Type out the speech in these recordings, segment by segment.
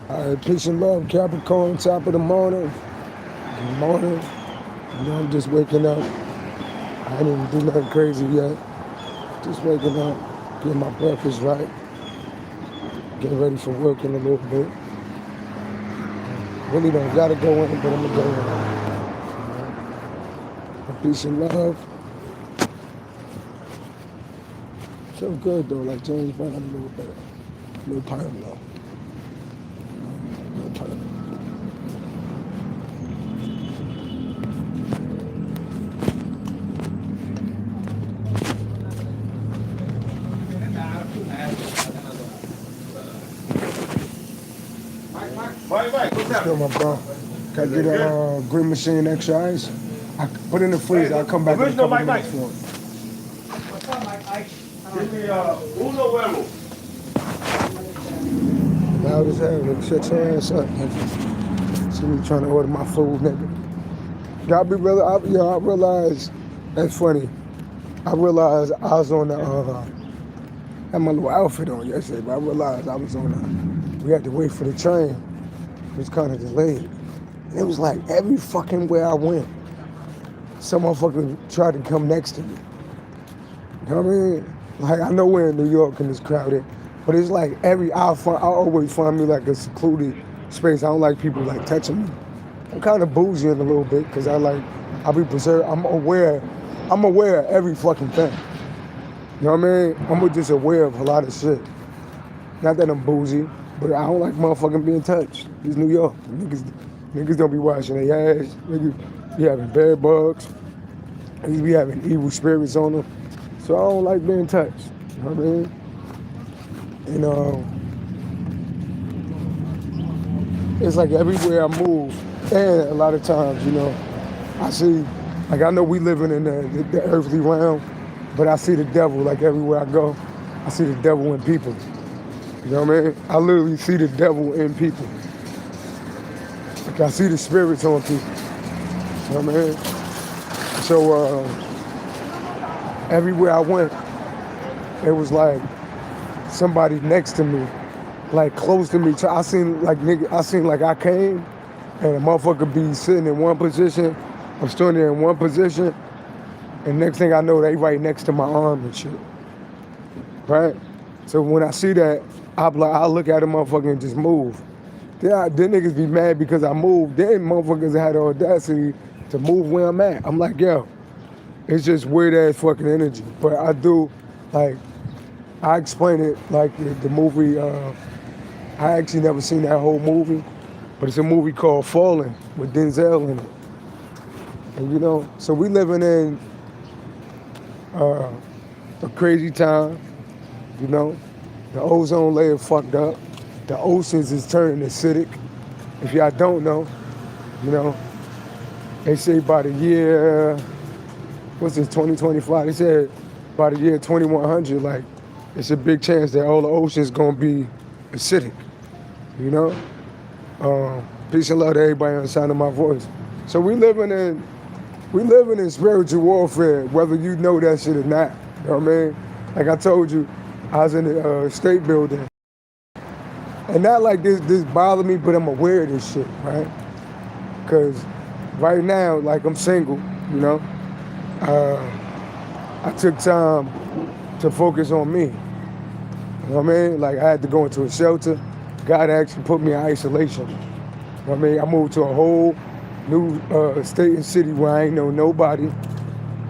All right, peace and love, Capricorn, top of the morning. Good morning. I'm just waking up. I didn't even do nothing crazy yet. Just waking up, getting my breakfast right, getting ready for work in a little bit. Really don't gotta go in, but I'm gonna go in. Peace and love. Feel good though, like James Brown a little better. A little tired though. A little tired. Still my bro. Can I get a green machine extra ice? I put in the freezer. I'll come back in a couple minutes for it. What's up, Mike? Give me uno huevo. Loud as hell, nigga. Shut your ass up, nigga. See me trying to order my food, nigga. Y'all be real. I realized, that's funny. I realized I was on the, had my little outfit on yesterday, but I realized I was on we had to wait for the train. It was kind of delayed. And it was like every fucking where I went, some motherfucker tried to come next to me. You know what I mean? Like, I know we're in New York and it's crowded, but it's like I always find me like a secluded space. I don't like people like touching me. I'm kind of bougie in a little bit because I'll be preserved. I'm aware of every fucking thing. You know what I mean? I'm just aware of a lot of shit. Not that I'm bougie, but I don't like motherfucking being touched. It's New York. Niggas don't be washing their ass. Niggas be having bed bugs. Niggas be having evil spirits on them. So I don't like being touched. You know what I mean? And it's like everywhere I move, and a lot of times, I see, like I know we living in the earthly realm, but I see the devil like everywhere I go. I see the devil in people. You know what I mean? I literally see the devil in people. Like I see the spirits on people. You know what I mean? So everywhere I went, it was like somebody next to me, like close to me. I seen like I came, and a motherfucker be sitting in one position. I'm standing there in one position, and next thing I know, they right next to my arm and shit. Right? So when I see that, I look at the motherfucker and just move. Then niggas be mad because I moved. Then motherfuckers had the audacity to move where I'm at. I'm like, yo, it's just weird ass fucking energy. But I do, like, I explain it like the movie. I actually never seen that whole movie, but it's a movie called Fallen with Denzel in it. And so we living in a crazy time. The ozone layer fucked up. The oceans is turning acidic. If y'all don't know, they say by the year, what's this, 2025? They said by the year 2100, like, it's a big chance that all the oceans gonna be acidic. Peace and love to everybody on the sound of my voice. So we living in spiritual warfare, whether you know that shit or not. You know what I mean? Like I told you, I was in the state building. And not like this bothered me, but I'm aware of this shit, right? Because right now, like I'm single, I took time to focus on me. You know what I mean? Like I had to go into a shelter. God actually put me in isolation. You know what I mean? I moved to a whole new state and city where I ain't know nobody.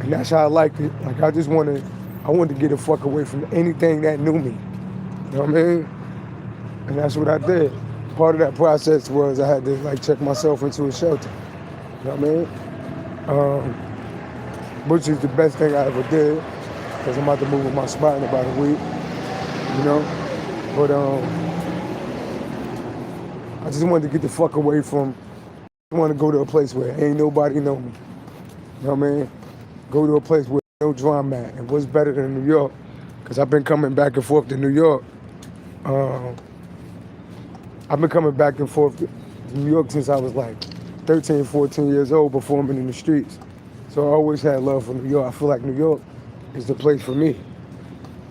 And that's how I liked it. Like I wanted to get the fuck away from anything that knew me. You know what I mean? And that's what I did. Part of that process was I had to like check myself into a shelter. You know what I mean? Which is the best thing I ever did, because I'm about to move in my spot in about a week. But I just wanted to get the fuck away from. I want to go to a place where ain't nobody know me. You know what I mean? Go to a place where no drama at. And what's better than New York? Because I've been coming back and forth to New York. I've been coming back and forth to New York since I was like 13, 14 years old, performing in the streets. So I always had love for New York. I feel like New York is the place for me.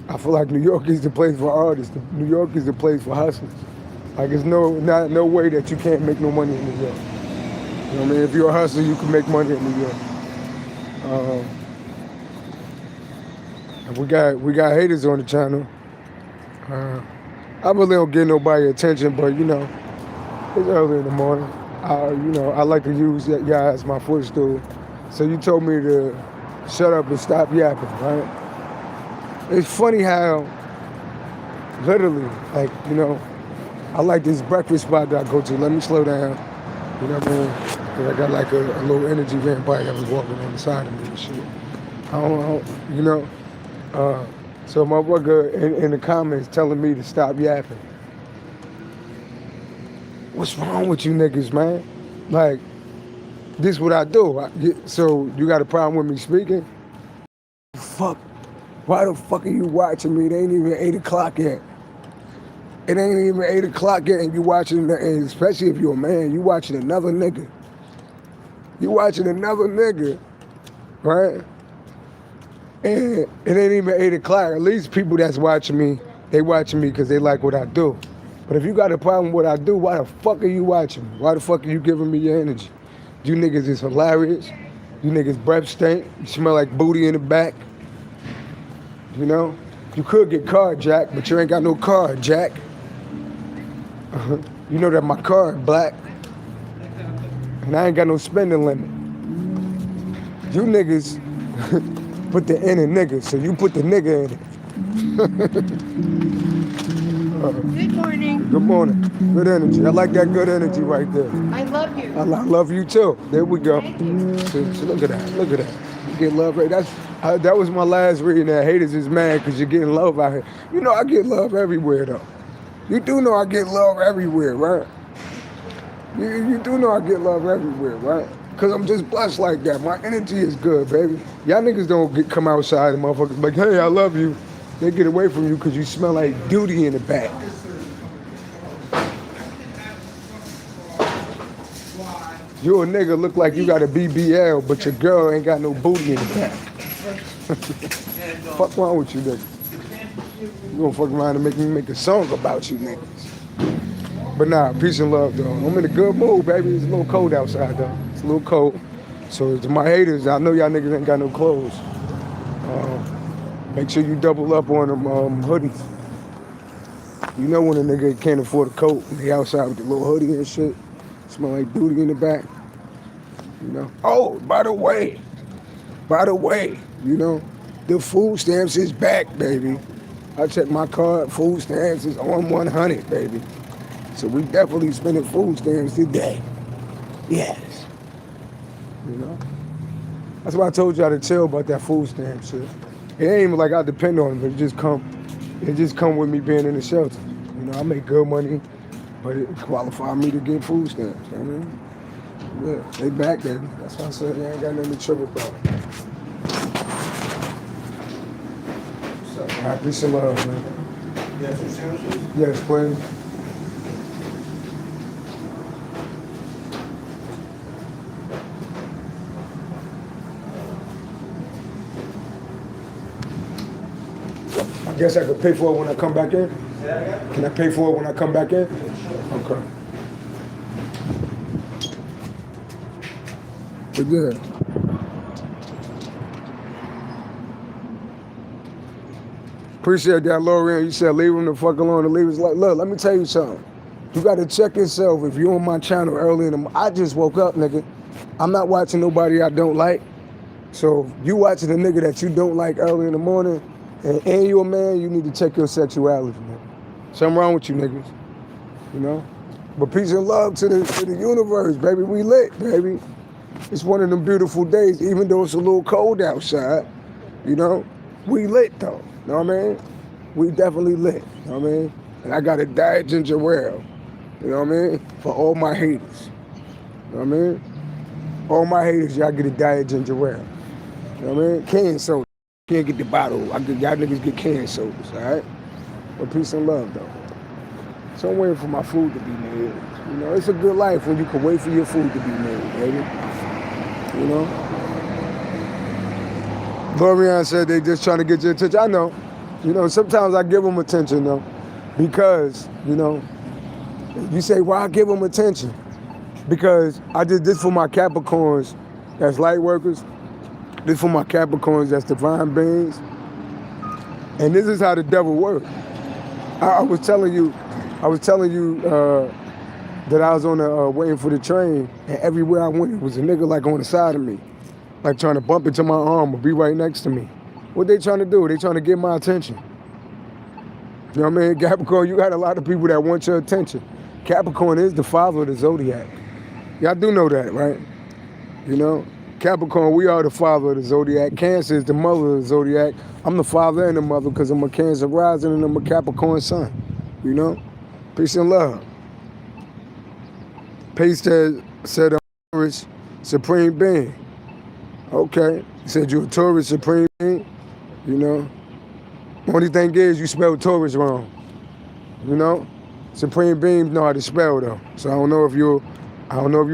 I feel like New York is the place for artists. New York is the place for hustlers. Like, there's no way that you can't make no money in New York. You know what I mean? If you're a hustler, you can make money in New York. And we got haters on the channel. I really don't get nobody attention, but you know, it's early in the morning. You know, I like to use y'all as my footstool. So you told me to shut up and stop yapping, right? It's funny how, literally, like, you know, I like this breakfast spot that I go to. Let me slow down. You know what I mean? 'Cause I got like a little energy vampire that was walking on the side of me and shit. I don't you know? So my motherfucker in the comments telling me to stop yapping. What's wrong with you niggas, man? Like, this what I do. So you got a problem with me speaking? Fuck. Why the fuck are you watching me? It ain't even 8 o'clock yet. It ain't even 8 o'clock yet and you watching, and especially if you're a man, you watching another nigga. You watching another nigga, right? And it ain't even 8 o'clock. At least people that's watching me, they watching me because they like what I do. But if you got a problem with what I do, why the fuck are you watching me? Why the fuck are you giving me your energy? You niggas is hilarious. You niggas breath stink. You smell like booty in the back. You know? You could get carjacked, but you ain't got no car, Jack. You know that my car is black. And I ain't got no spending limit. You niggas put the N in nigga, so you put the nigga in it. Good morning. Good morning. Good energy. I like that good energy right there. I love you. I love you too. There we go. Thank you. So look at that. Look at that. You get love right. That was my last reading. That haters is mad because you're getting love out here. You know I get love everywhere though. You do know I get love everywhere, right? You do know I get love everywhere, right? Because I'm just blessed like that. My energy is good, baby. Y'all niggas don't come outside and motherfuckers like, hey, I love you. They get away from you because you smell like duty in the back. You a nigga look like you got a BBL, but your girl ain't got no booty in the back. Fuck wrong with you niggas? You gonna fuck around and make me make a song about you niggas. But nah, peace and love though. I'm in a good mood, baby. It's a little cold outside though. It's a little cold. So to my haters, I know y'all niggas ain't got no clothes. Make sure you double up on them hoodies. You know when a nigga can't afford a coat and they outside with the little hoodie and shit. Smell like booty in the back. You know? Oh, by the way, you know, the food stamps is back, baby. I checked my card, food stamps is on 100, baby. So we definitely spending food stamps today. Yes. You know? That's why I told y'all to chill about that food stamp shit. It ain't even like I depend on it, but it just come with me being in the shelter. You know, I make good money, but it qualified me to get food stamps. You know what I mean? Yeah, they back there. That's why I said they ain't got nothing to trip about. All right, peace and love, man. Yes, some sandwiches? Yes, please. I guess I could pay for it when I come back in. Can I pay for it when I come back in? Okay. We're good. Appreciate that, Lorian. You said leave him the fuck alone and leave his life. Look, let me tell you something. You got to check yourself if you're on my channel early in the morning. I just woke up, nigga. I'm not watching nobody I don't like. So you watching a nigga that you don't like early in the morning, and you a man, you need to check your sexuality, man. Something wrong with you niggas, you know? But peace and love to the universe, baby. We lit, baby. It's one of them beautiful days, even though it's a little cold outside, you know? We lit, though, you know what I mean? We definitely lit, you know what I mean? And I got a diet ginger ale, you know what I mean? For all my haters, you know what I mean? All my haters, y'all get a diet ginger ale, you know what I mean? Canned soda. Can't get the bottle. Y'all niggas get canned sodas, all right? But peace and love, though. So I'm waiting for my food to be made. You know, it's a good life when you can wait for your food to be made, baby. You know? Lorian said they just trying to get your attention. I know. You know, sometimes I give them attention, though, because, you know, You say, why I give them attention? Because I did this for my Capricorns that's light workers. This for my Capricorns that's divine beings. And this is how the devil works. I was telling you that I was on the waiting for the train, and everywhere I went, it was a nigga like on the side of me, like trying to bump into my arm or be right next to me. What they trying to do? They trying to get my attention. You know what I mean? Capricorn, you got a lot of people that want your attention. Capricorn is the father of the zodiac. Y'all do know that, right? You know? Capricorn, we are the father of the zodiac. Cancer is the mother of the zodiac. I'm the father and the mother because I'm a Cancer rising and I'm a Capricorn sun. You know? Peace and love. Peace said I'm a Taurus supreme being. Okay. He said you're a Taurus supreme being. You know? Only thing is you spelled Taurus wrong. You know? Supreme beings know how to spell though. So I don't know if you're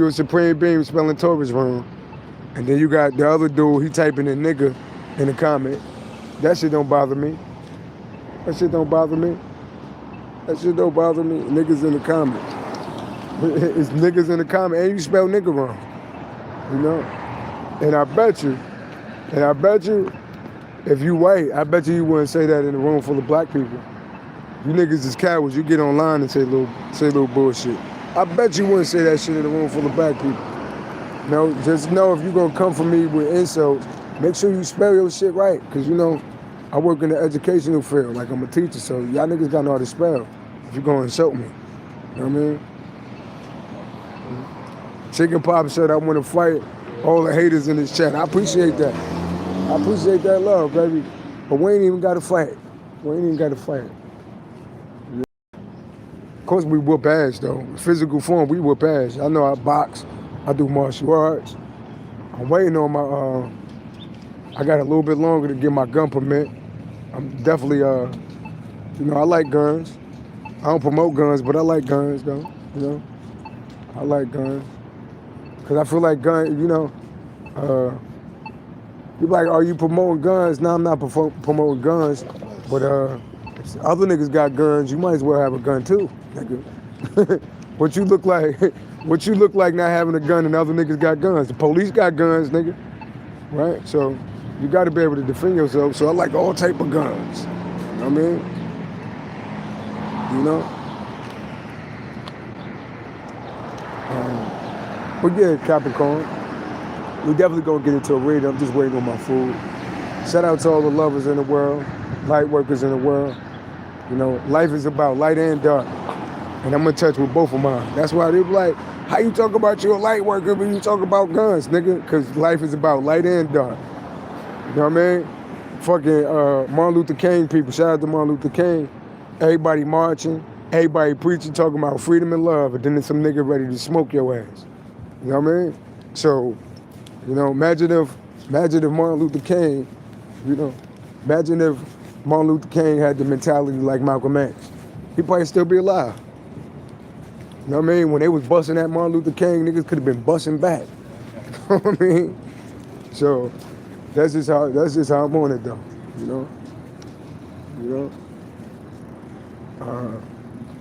a supreme being spelling Taurus wrong. And then you got the other dude, he typing in nigga in the comment. That shit don't bother me. That shit don't bother me. That shit don't bother me. Niggas in the comment. It's niggas in the comment, and you spell nigga wrong. You know? And I bet you, if you white, I bet you wouldn't say that in a room full of black people. You niggas is cowards. You get online and say little bullshit. I bet you wouldn't say that shit in a room full of black people. No, just know if you're gonna come for me with insults, make sure you spell your shit right. Cause you know, I work in the educational field, like I'm a teacher, so y'all niggas gotta know how to spell if you're gonna insult me. You know what I mean? Chicken Pop said I wanna fight all the haters in this chat. I appreciate that. I appreciate that love, baby. But we ain't even gotta fight. We ain't even gotta fight. Yeah. Of course we whoop ass though. Physical form, we whoop ass. I know I box. I do martial arts. I'm waiting on my, I got a little bit longer to get my gun permit. I'm definitely, you know, I like guns. I don't promote guns, but I like guns though, you know. I like guns. Cause I feel like guns, you know, you're like, are you promoting guns? No, I'm not promoting guns, but if other niggas got guns, you might as well have a gun too, nigga. What you look like not having a gun and other niggas got guns. The police got guns, nigga. Right? So you gotta be able to defend yourself. So I like all type of guns. You know what I mean? You know? But yeah, Capricorn. We definitely gonna get into a read. I'm just waiting on my food. Shout out to all the lovers in the world, light workers in the world. You know, life is about light and dark. And I'm in touch with both of mine. That's why they be like, how you talk about you a light worker when you talk about guns, nigga? Because life is about light and dark. You know what I mean? Fucking Martin Luther King people, shout out to Martin Luther King. Everybody marching, everybody preaching, talking about freedom and love, and then there's some nigga ready to smoke your ass. You know what I mean? So, you know, imagine if Martin Luther King, you know, imagine if Martin Luther King had the mentality like Malcolm X. He'd probably still be alive. You know what I mean? When they was busting at Martin Luther King, niggas could have been busting back. You know what I mean? So that's just how I'm on it though. You know?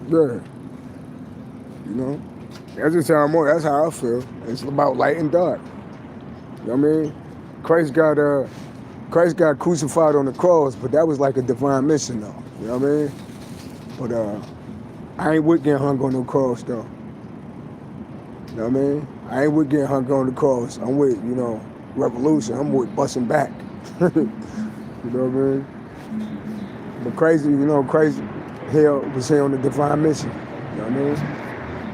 Yeah. You know? That's just how I'm on it. That's how I feel. It's about light and dark. You know what I mean? Christ got crucified on the cross, but that was like a divine mission though. You know what I mean? But I ain't with getting hung on no cross though. You know what I mean? I ain't with getting hung on the cross. I'm with, you know, revolution. I'm with busting back. You know what I mean? But Christ was here on the divine mission. You know what I mean?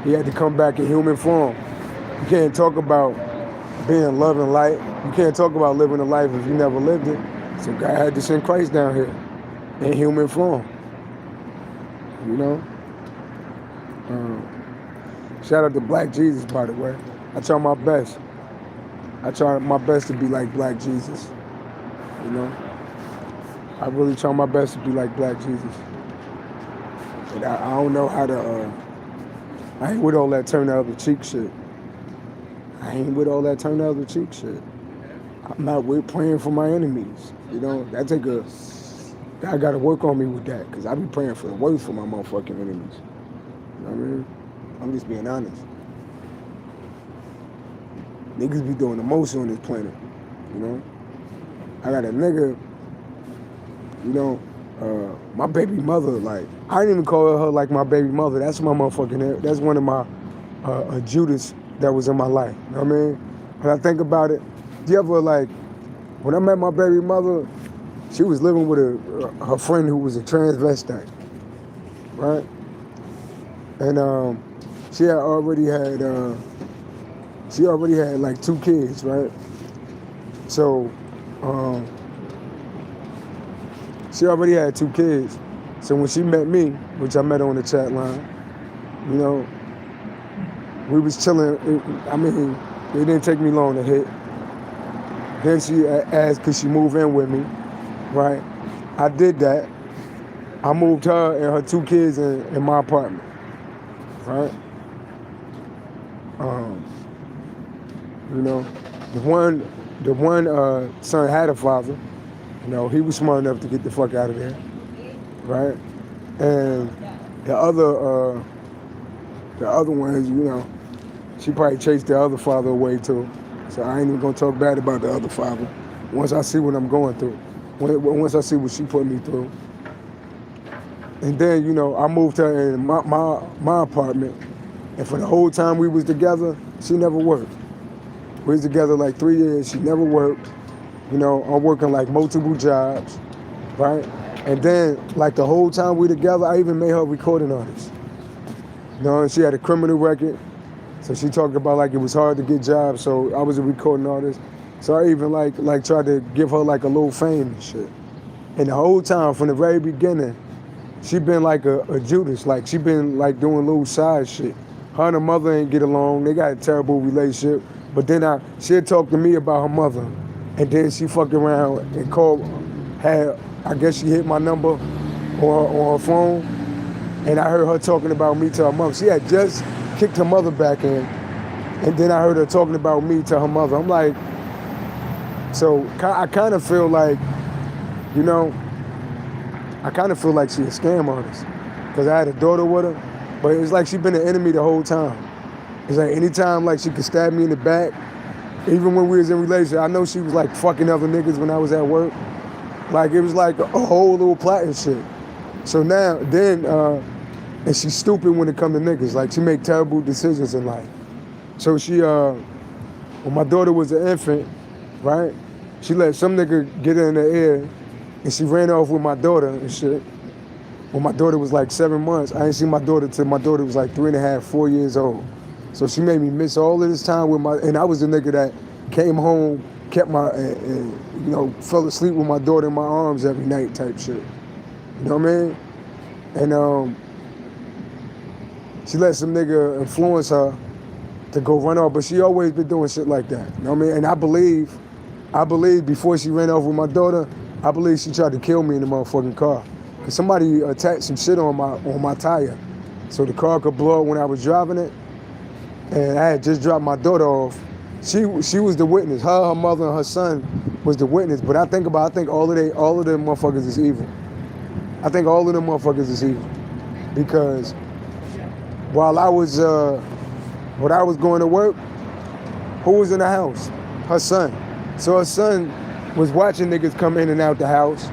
He had to come back in human form. You can't talk about being love and light. You can't talk about living a life if you never lived it. So God had to send Christ down here in human form. You know? Shout out to Black Jesus, by the way. I try my best. I try my best to be like Black Jesus. You know? I really try my best to be like Black Jesus. But I don't know how to, I ain't with all that turn the other cheek shit. I'm not with praying for my enemies. You know, God gotta work on me with that, because I be praying for the worst for my motherfucking enemies. You know what I mean? I'm just being honest. Niggas be doing the most on this planet, you know? I got a nigga, you know, my baby mother, like, I didn't even call her like my baby mother. That's my motherfucking, that's one of my Judas that was in my life, you know what I mean? When I think about it, do you ever, like, when I met my baby mother, she was living with her friend who was a transvestite, right? And she already had like 2 kids, right? So she already had 2 kids. So when she met me, which I met her on the chat line, you know, we was chilling. It didn't take me long to hit. Then she asked, could she move in with me, right? I did that. I moved her and her 2 kids in my apartment, right? You know, the one son had a father. You know, he was smart enough to get the fuck out of there, right? And the other ones, you know, she probably chased the other father away too. So I ain't even gonna talk bad about the other father. Once I see what I'm going through, once I see what she put me through, and then you know, I moved her in my apartment, and for the whole time we was together, she never worked. We was together like 3 years. She never worked. You know, I'm working like multiple jobs, right? And then, like the whole time we together, I even made her a recording artist. You know, and she had a criminal record. So she talked about like it was hard to get jobs, so I was a recording artist. So I even like tried to give her like a little fame and shit. And the whole time, from the very beginning, she been like a Judas. Like she been like doing little side shit. Her and her mother ain't get along. They got a terrible relationship. But then she'd talk to me about her mother. And then she fucked around and called, I guess she hit my number on her phone. And I heard her talking about me to her mother. She had just kicked her mother back in. And then I heard her talking about me to her mother. I'm like, so I kind of feel like, you know, I kind of feel like she a scam artist. Because I had a daughter with her. But it's like she been an enemy the whole time. It's like anytime like she could stab me in the back, even when we was in relationship, I know she was like fucking other niggas when I was at work. Like it was like a whole little plot and shit. So now, and she's stupid when it come to niggas. Like she make terrible decisions in life. So she, when my daughter was an infant, right? She let some nigga get her in the ear and she ran off with my daughter and shit. When my daughter was like 7 months, I didn't see my daughter till my daughter was like 3.5, 4 years old. So she made me miss all of this time with and I was the nigga that came home, kept you know, fell asleep with my daughter in my arms every night type shit. You know what I mean? And she let some nigga influence her to go run off, but she always been doing shit like that. You know what I mean? And I believe before she ran off with my daughter, I believe she tried to kill me in the motherfucking car. Cause somebody attached some shit on my tire, so the car could blow up when I was driving it. And I had just dropped my daughter off. She was the witness. Her mother, and her son was the witness. But I think all of them motherfuckers is evil. I think all of them motherfuckers is evil. Because while I was going to work, who was in the house? Her son. So her son was watching niggas come in and out the house.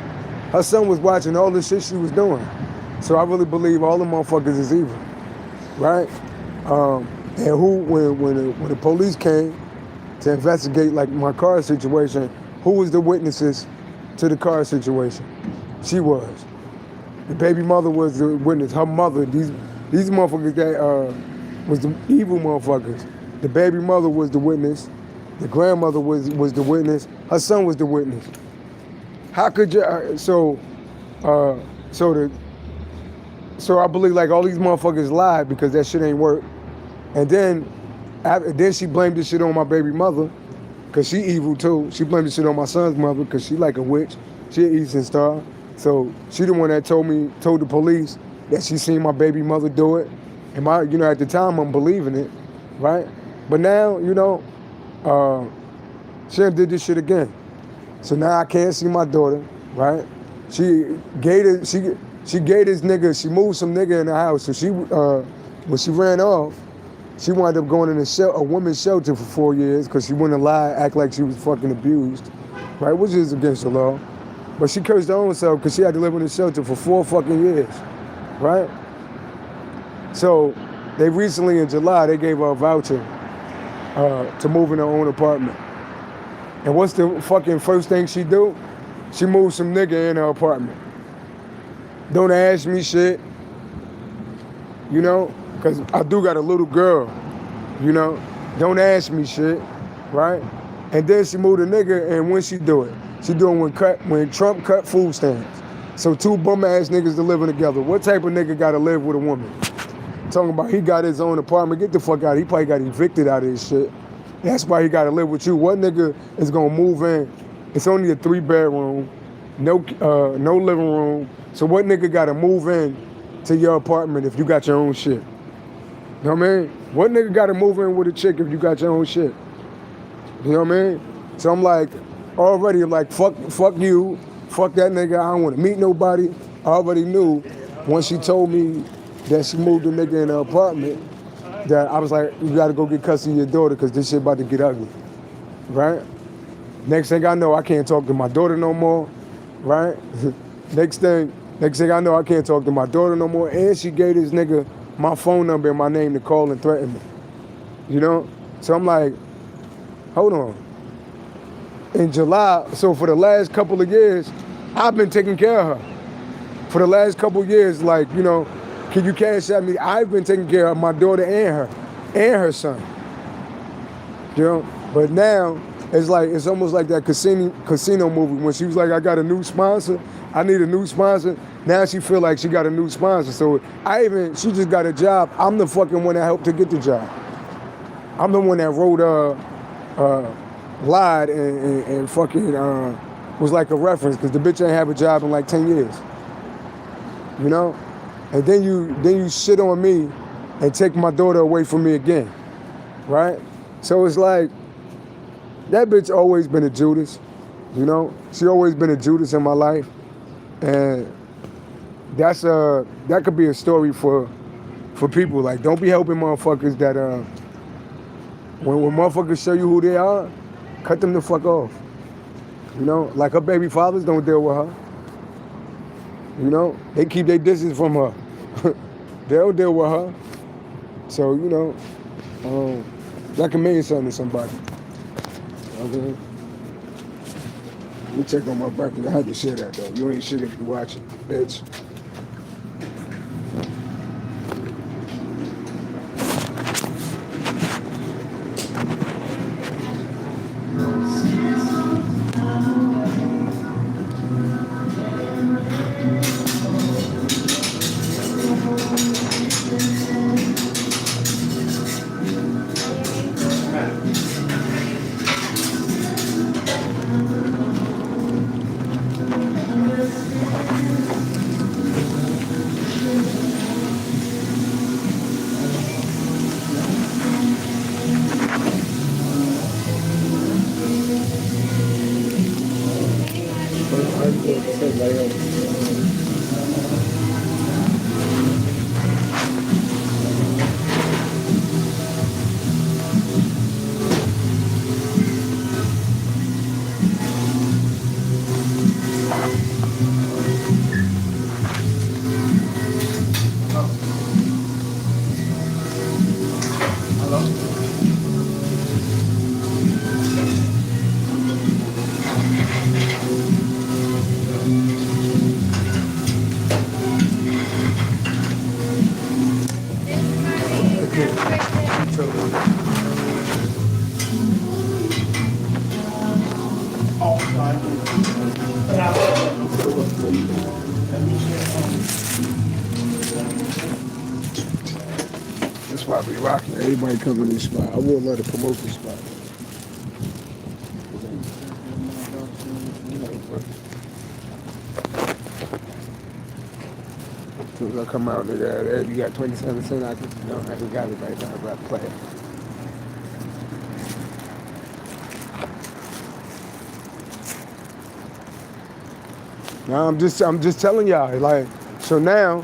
Her son was watching all the shit she was doing. So I really believe all the motherfuckers is evil, right? And when the police came to investigate like my car situation, who was the witnesses to the car situation? She was. The baby mother was the witness. Her mother, these motherfuckers that was the evil motherfuckers. The baby mother was the witness. The grandmother was the witness. Her son was the witness. How could you? So I believe like all these motherfuckers lied because that shit ain't work. And then she blamed this shit on my baby mother, cause she evil too. She blamed this shit on my son's mother, cause she like a witch. She an Eastern Star. So she the one that told the police that she seen my baby mother do it. And at the time I'm believing it, right? But now, she done did this shit again. So now I can't see my daughter, right? She gave this nigga, she moved some nigga in the house. So When she ran off, she wound up going in a women's shelter for 4 years because she wouldn't lie, act like she was fucking abused, right? Which is against the law. But she cursed her own self because she had to live in a shelter for 4 fucking years, right? So they recently, in July, they gave her a voucher to move in her own apartment. And what's the fucking first thing she do? She moved some nigga in her apartment. Don't ask me shit, you know, because I do got a little girl, you know. Don't ask me shit, right? And then she moved a nigga, and when she do it? She do it when Trump cut food stamps. So 2 bum-ass niggas to living together. What type of nigga gotta live with a woman? Talking about he got his own apartment. Get the fuck out. He probably got evicted out of his shit. That's why he gotta live with you. What nigga is gonna move in? It's only a 3-bedroom, no living room. So what nigga gotta move in to your apartment if you got your own shit? You know what I mean? What nigga gotta move in with a chick if you got your own shit? You know what I mean? So I'm like, already like, fuck you, fuck that nigga. I don't wanna meet nobody. I already knew once she told me that she moved a nigga in her apartment, that I was like, you gotta go get custody of your daughter because this shit about to get ugly, right? Next thing I know, I can't talk to my daughter no more, right? Next thing I know, I can't talk to my daughter no more. And she gave this nigga my phone number and my name to call and threaten me, you know? So I'm like, hold on. In July, so for the last couple of years, I've been taking care of her. For the last couple of years, like, you know, can you cash at me? I've been taking care of my daughter and her son. You know? But now, it's almost like that casino movie when she was like, I got a new sponsor. I need a new sponsor. Now she feel like she got a new sponsor. So she just got a job. I'm the fucking one that helped her get the job. I'm the one that lied and fucking was like a reference because the bitch ain't have a job in like 10 years. You know? And then you shit on me and take my daughter away from me again, right? So it's like, that bitch always been a Judas, you know? She always been a Judas in my life. And that could be a story for people. Like, don't be helping motherfuckers that, when motherfuckers show you who they are, cut them the fuck off. You know? Like her baby fathers don't deal with her. You know? They keep their distance from her. They'll deal with her. So, you know, that can mean something to somebody. Okay. Let me check on my breakfast. I had to share that though. You ain't shit if you watch it, bitch. That's why I be rocking. Everybody come in this spot. I won't let it promote this spot. As soon as I come out, nigga, you got 27 cents. I can got it right now. I'm about to play it. Now I'm just telling y'all, like, so now,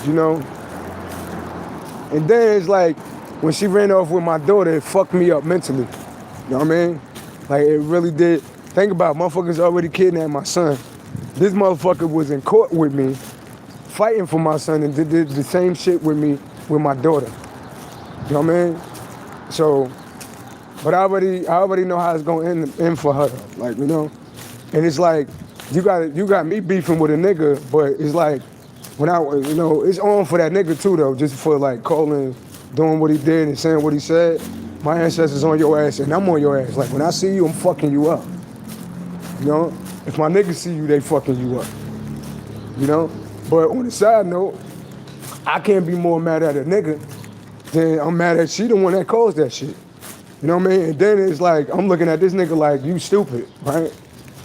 you know, And then it's like, when she ran off with my daughter, it fucked me up mentally. You know what I mean? Like, it really did. Think about it, motherfuckers already kidnapped my son. This motherfucker was in court with me, fighting for my son, and did the same shit with me, with my daughter. You know what I mean? So, but I already know how it's gonna end for her though. Like, you know? And it's like, you got me beefing with a nigga, but it's like, when it's on for that nigga too though, just for like calling, doing what he did and saying what he said. My ancestors on your ass and I'm on your ass. Like, when I see you, I'm fucking you up. You know? If my niggas see you, they fucking you up. You know? But on the side note, I can't be more mad at a nigga than I'm mad at she the one that caused that shit. You know what I mean? And then it's like, I'm looking at this nigga like, you stupid, right?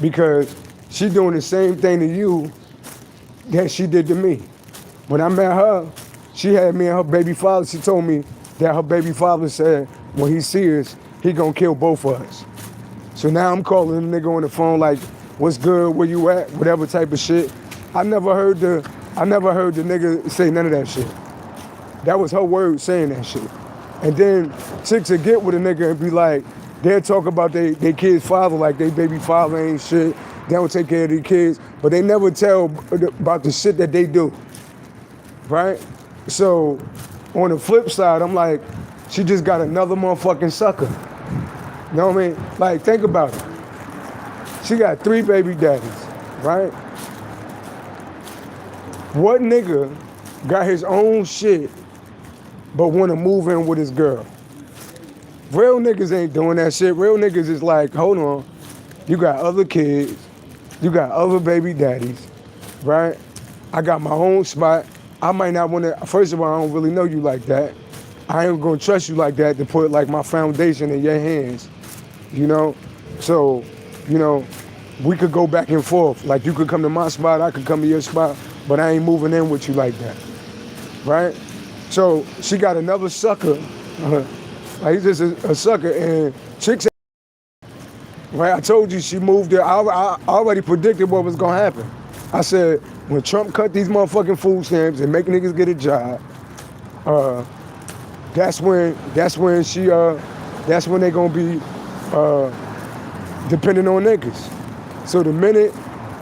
Because she doing the same thing to you that she did to me. When I met her, she had me and her baby father, she told me that her baby father said, when he sees us, he gonna kill both of us. So now I'm calling the nigga on the phone like, what's good, where you at, whatever type of shit. I never heard the nigga say none of that shit. That was her word saying that shit. And then chicks will get with a nigga and be like, they'll talk about they kid's father like they baby father ain't shit. They don't take care of their kids, but they never tell about the shit that they do, right? So on the flip side, I'm like, she just got another motherfucking sucker. You know what I mean? Like, think about it. She got 3 baby daddies, right? What nigga got his own shit but want to move in with his girl? Real niggas ain't doing that shit. Real niggas is like, hold on, you got other kids, you got other baby daddies, right? I got my own spot. I might not want to, first of all, I don't really know you like that. I ain't gonna trust you like that to put like my foundation in your hands, you know? So, you know, we could go back and forth. Like, you could come to my spot, I could come to your spot, but I ain't moving in with you like that, right? So she got another sucker, like, he's just a sucker, and chicks, right? I told you she moved there. I already predicted what was gonna happen. I said, when Trump cut these motherfucking food stamps and make niggas get a job, that's when they gonna be depending on niggas. So the minute,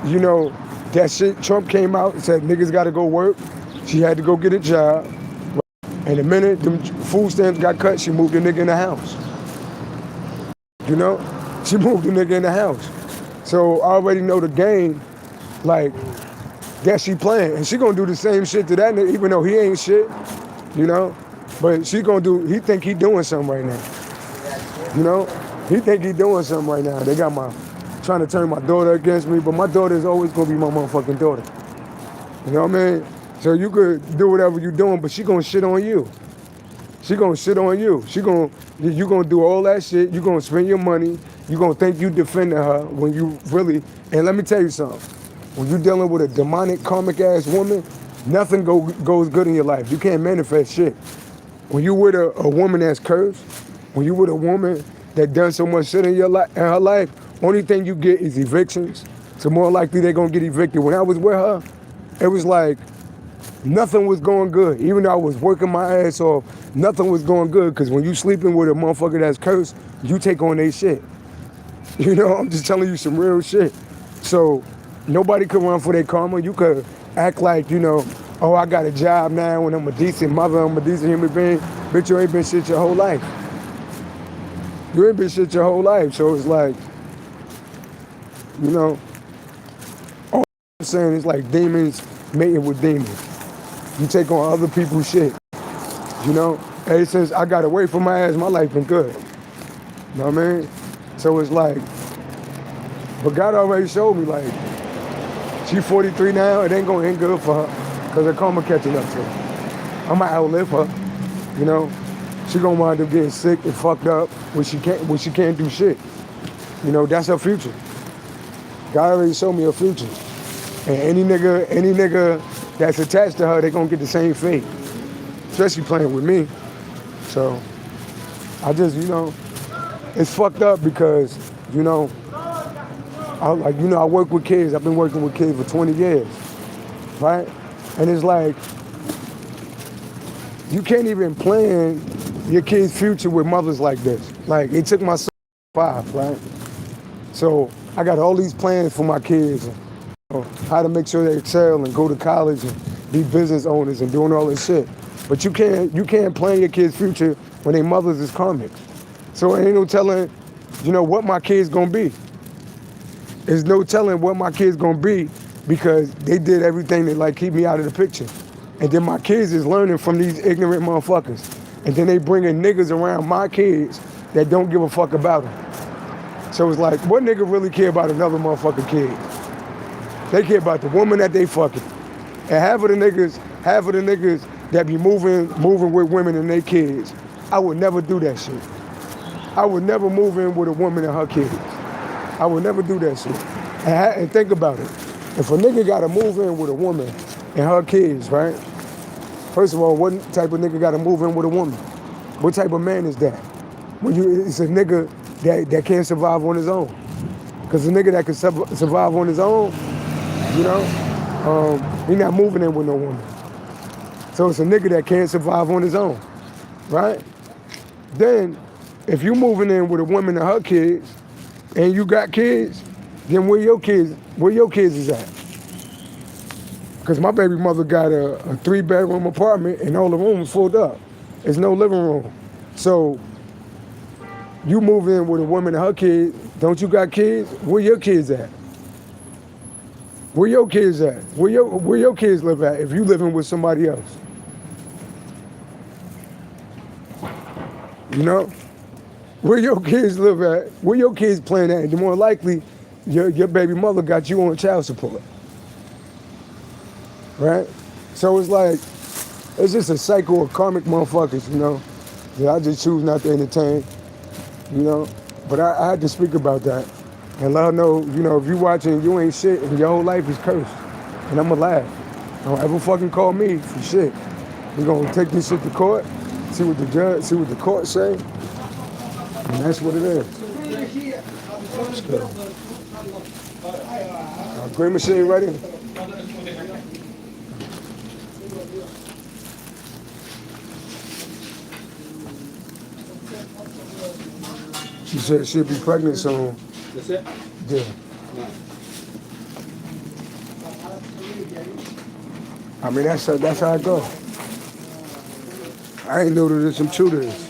you know, that shit, Trump came out and said niggas gotta go work, she had to go get a job. And the minute the food stamps got cut, she moved the nigga in the house. You know? She moved the nigga in the house. So I already know the game, like, that she playing. And she gonna do the same shit to that nigga, even though he ain't shit, you know? But she gonna do, he think he doing something right now. You know? He think he doing something right now. They got trying to turn my daughter against me, but my daughter is always gonna be my motherfucking daughter. You know what I mean? So you could do whatever you're doing, but she gonna shit on you. She gonna shit on you. You gonna do all that shit. You gonna spend your money. You gonna think you defending her when you really, and let me tell you something. When you dealing with a demonic, karmic ass woman, nothing goes good in your life. You can't manifest shit. When you with a woman that's cursed, when you with a woman that done so much shit in her life, only thing you get is evictions. So more likely they're gonna get evicted. When I was with her, it was like nothing was going good. Even though I was working my ass off, nothing was going good. Because when you sleeping with a motherfucker that's cursed, you take on their shit. You know, I'm just telling you some real shit. So nobody could run for their karma. You could act like, you know, oh, I got a job now and I'm a decent mother, I'm a decent human being. Bitch, you ain't been shit your whole life. You ain't been shit your whole life. So it's like, you know, all I'm saying is like demons mating with demons. You take on other people's shit. You know, ever since I got away from my ass, my life been good. You know what I mean? So it's like, but God already showed me, like, she 43 now, it ain't gonna end good for her, because her karma catching up to her. I might outlive her, you know? She gonna wind up getting sick and fucked up when she can't do shit. You know, that's her future. God already showed me her future. And any nigga that's attached to her, they gonna get the same fate. Especially playing with me. So I just, you know, it's fucked up because, you know, I work with kids. I've been working with kids for 20 years, right? And it's like, you can't even plan your kid's future with mothers like this. Like, it took my son 5, right? So I got all these plans for my kids, and, how to make sure they excel and go to college and be business owners and doing all this shit. But you can't plan your kids' future when their mothers is karmic. So ain't no telling, what my kid's gonna be. There's no telling what my kid's gonna be because they did everything to like keep me out of the picture. And then my kids is learning from these ignorant motherfuckers. And then they bringing niggas around my kids that don't give a fuck about them. So it's like, what nigga really care about another motherfucking kid? They care about the woman that they fucking. And half of the niggas that be moving with women and their kids, I would never do that shit. I would never move in with a woman and her kids. I would never do that shit. And think about it. If a nigga gotta move in with a woman and her kids, right? First of all, what type of nigga gotta move in with a woman? What type of man is that? It's a nigga that can't survive on his own. Because a nigga that can survive on his own, he not moving in with no woman. So it's a nigga that can't survive on his own, right? Then, if you moving in with a woman and her kids, and you got kids, then where your kids is at? Because my baby mother got a 3-bedroom apartment and all the rooms filled up. There's no living room. So you move in with a woman and her kids, don't you got kids? Where your kids at? Where your kids at? Where your kids live at if you living with somebody else? Where your kids live at, where your kids playing at, and the more likely your baby mother got you on child support. Right? So it's like, it's just a cycle of karmic motherfuckers, that I just choose not to entertain, But I had to speak about that and let her know, if you watching, you ain't shit and your whole life is cursed. And I'ma laugh. Don't ever fucking call me for shit. We're gonna take this shit to court, see what the court say. And that's what it is. Let's go. Green machine right in. She said she'll be pregnant soon. That's it? Yeah. I mean, that's how it go. I ain't know that there's some truth to this.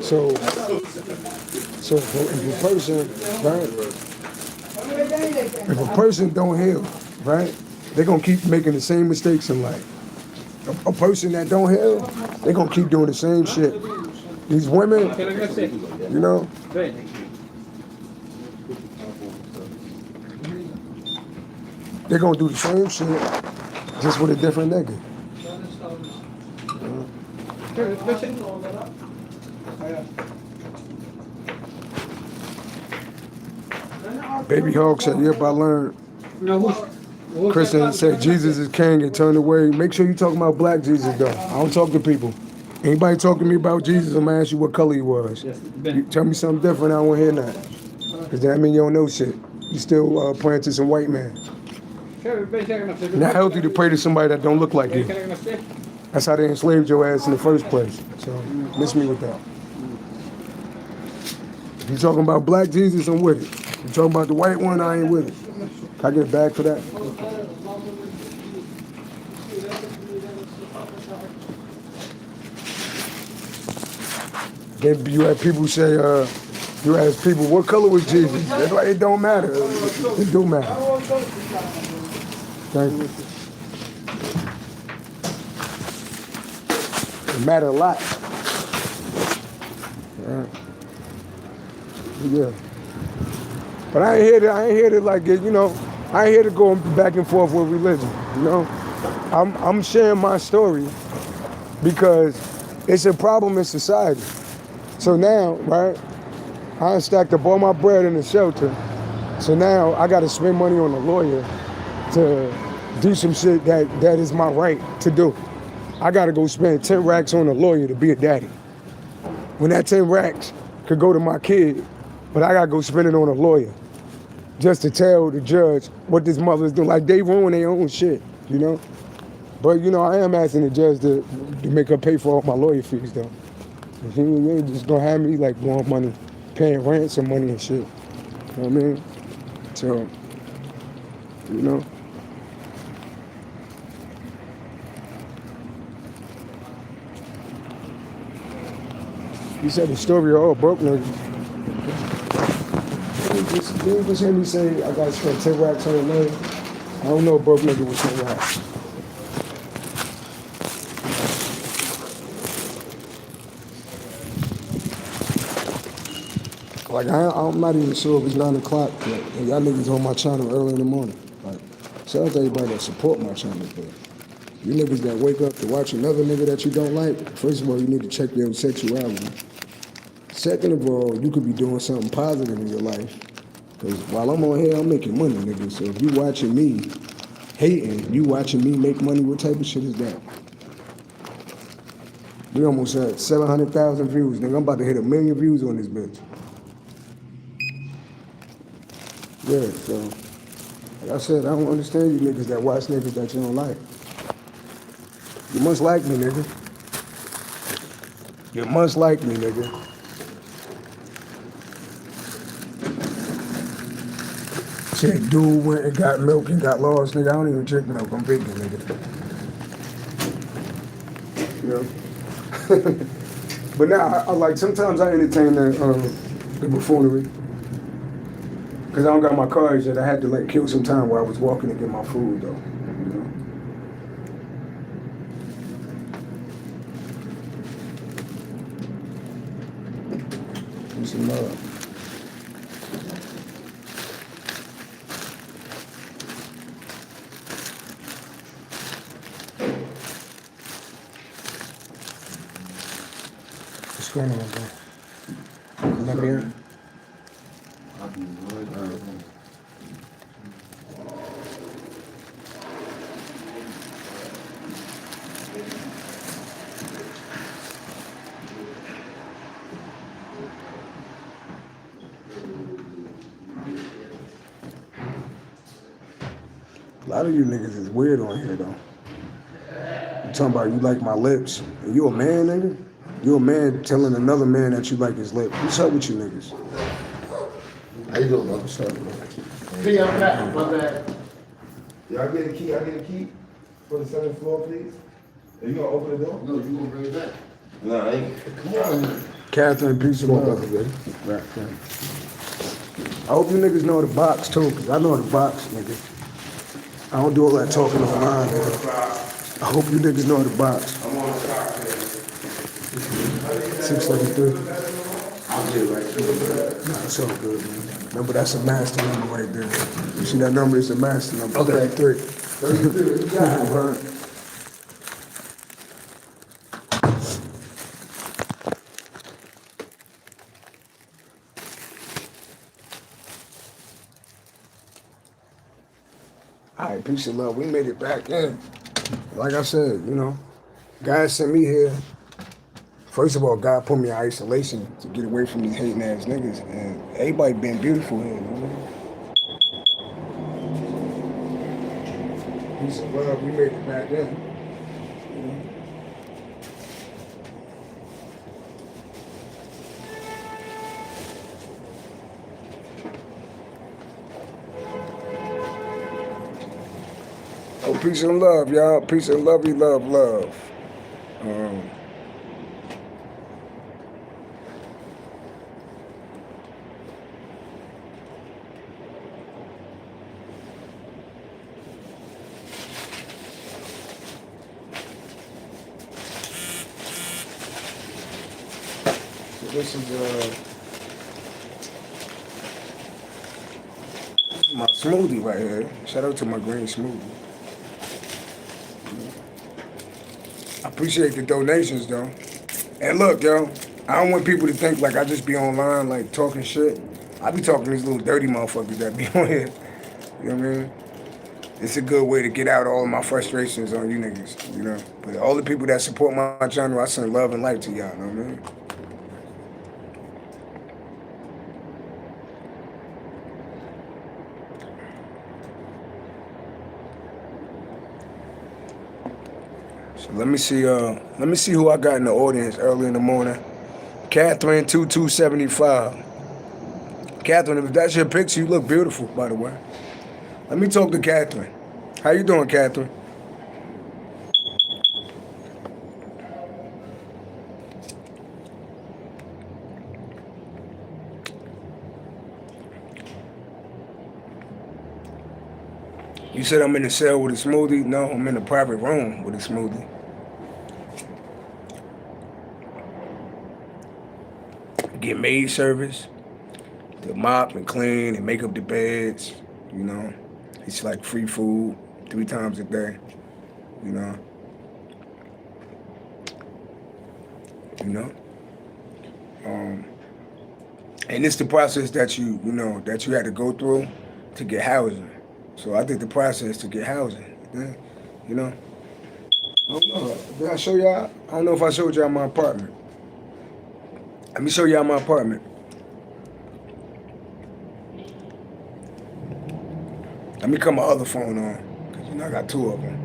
So if a person, right? If a person don't heal, right? They're gonna keep making the same mistakes in life. A person that don't heal, they're gonna keep doing the same shit. These women, they're gonna do the same shit, just with a different nigga. Baby Hawk said, yep, I learned. Christian said Jesus is king and turned away. Make sure you talking about black Jesus though. I don't talk to people. Anybody talk to me about Jesus, I'm gonna ask you what color he was. You tell me something different, I don't wanna hear that. Because that mean you don't know shit. You still praying to some white man. Not healthy to pray to somebody that don't look like you. That's how they enslaved your ass in the first place. So miss me with that. If you talking about black Jesus, I'm with it. If you talking about the white one, I ain't with it. Can I get a bag for that? Then you have people say, you ask people, what color was Jesus? That's why it don't matter. It do matter. Thank you. It matter a lot. Yeah. But I ain't here to like it, I ain't here to go back and forth with religion, I'm sharing my story because it's a problem in society. So now, right, I stacked up all my bread in the shelter. So now I gotta spend money on a lawyer to do some shit that is my right to do. I gotta go spend 10 racks on a lawyer to be a daddy. When that 10 racks could go to my kid, but I gotta go spend it on a lawyer. just to tell the judge what this mother's doing. Like, they ruin their own shit, you know? But, you know, I am asking the judge to make her pay for all my lawyer fees, though. She ain't just gonna have me, like, want money, paying ransom money and shit. You know what I mean? So, you know? You said the story of all broke niggas. You just hear me say I gotta spend 10 racks on a lawyer. I don't know if broke nigga was 10 racks. Like, I'm not even sure if it's 9 o'clock yet. And y'all niggas on my channel early in the morning. Like, shout out to everybody that support my channel, but you niggas that wake up to watch another nigga that you don't like, first of all, you need to check your own sexuality. Second of all, you could be doing something positive in your life. Because while I'm on here, I'm making money, nigga. So if you watching me hating, you watching me make money, what type of shit is that? We almost had 700,000 views, nigga. I'm about to hit 1 million views on this bitch. Yeah, so, like I said, I don't understand you niggas that watch niggas that you don't like. You must like me, nigga. You must like me, nigga. Shit, dude went and got milk and got lost, nigga. I don't even drink milk. I'm vegan, nigga. You know? But now, I like, sometimes I entertain the buffoonery. Because I don't got my cars yet. I had to, like, kill some time while I was walking to get my food, though. You know? Give some love. What's going on, bro? Come up here. A lot of you niggas is weird on here, though. You talking about you like my lips. And you a man, nigga? You a man telling another man that you like his lips. What's up with you niggas? How you doing, bro? What's up, bro? P, I'm back. My bad. Y'all get a key? I get a key for the 7th floor, please? Are you gonna open the door? No, you gonna bring it back? No, I ain't. Come on. Catherine, peace of love. Right. I hope you niggas know the box, too, because I know the box, nigga. I don't do all that talking online, nigga. I hope you niggas know the box. I'm on the clock, man. 673. I'll get it right to you. Nah, it's all good, man. Remember, that's a master number right there. You see that number? It's a master number. Okay. 33. 33, you got it. Right. All right, peace and love. We made it back in. Like I said, you know, God sent me here. First of all, God put me in isolation to get away from these hating ass niggas. And everybody been beautiful here, you know? Peace and love. We made it back in. You know? Oh, peace and love, y'all. Peace and lovey, love, love. So this is my smoothie right here. Shout out to my green smoothie. I appreciate the donations, though. And look, yo, I don't want people to think like I just be online, like, talking shit. I be talking to these little dirty motherfuckers that be on here. You know what I mean? It's a good way to get out all of my frustrations on you niggas, you know? But all the people that support my channel, I send love and light to y'all, you know what I mean? So let me see who I got in the audience early in the morning. Catherine 2275. Catherine, if that's your picture, you look beautiful, by the way. Let me talk to Catherine. How you doing, Catherine? You said I'm in the cell with a smoothie? No, I'm in a private room with a smoothie. Get maid service, to mop and clean and make up the beds, you know. It's like free food 3 times a day, you know. You know? And it's the process that that you had to go through to get housing. So I did the process to get housing, you know. I don't know. Did I show y'all? I don't know if I showed y'all my apartment. Let me show y'all my apartment. Let me cut my other phone on, because I got 2 of them.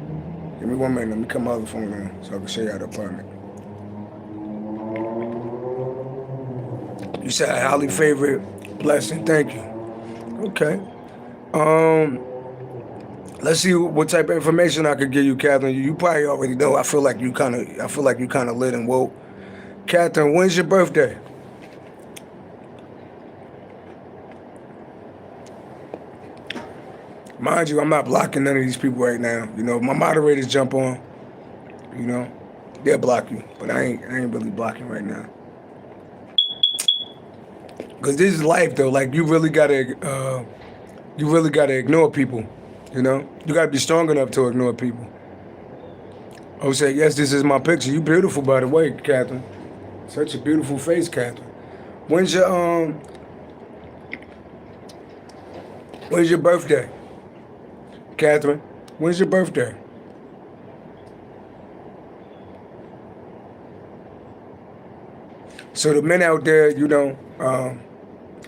Give me 1 minute. Let me cut my other phone on so I can show y'all the apartment. You said a highly favorite blessing. Thank you. Okay. Let's see what type of information I could give you, Catherine. You probably already know. I feel like you kind of lit and woke. Catherine, when's your birthday? Mind you, I'm not blocking none of these people right now. You know, if my moderators jump on, you know, they'll block you. But I ain't really blocking right now. Cause this is life though. Like you really gotta ignore people. You know, you gotta be strong enough to ignore people. Oh, say yes. This is my picture. You beautiful, by the way, Catherine. Such a beautiful face, Catherine. When's your birthday, Catherine? When's your birthday? So the men out there, you know,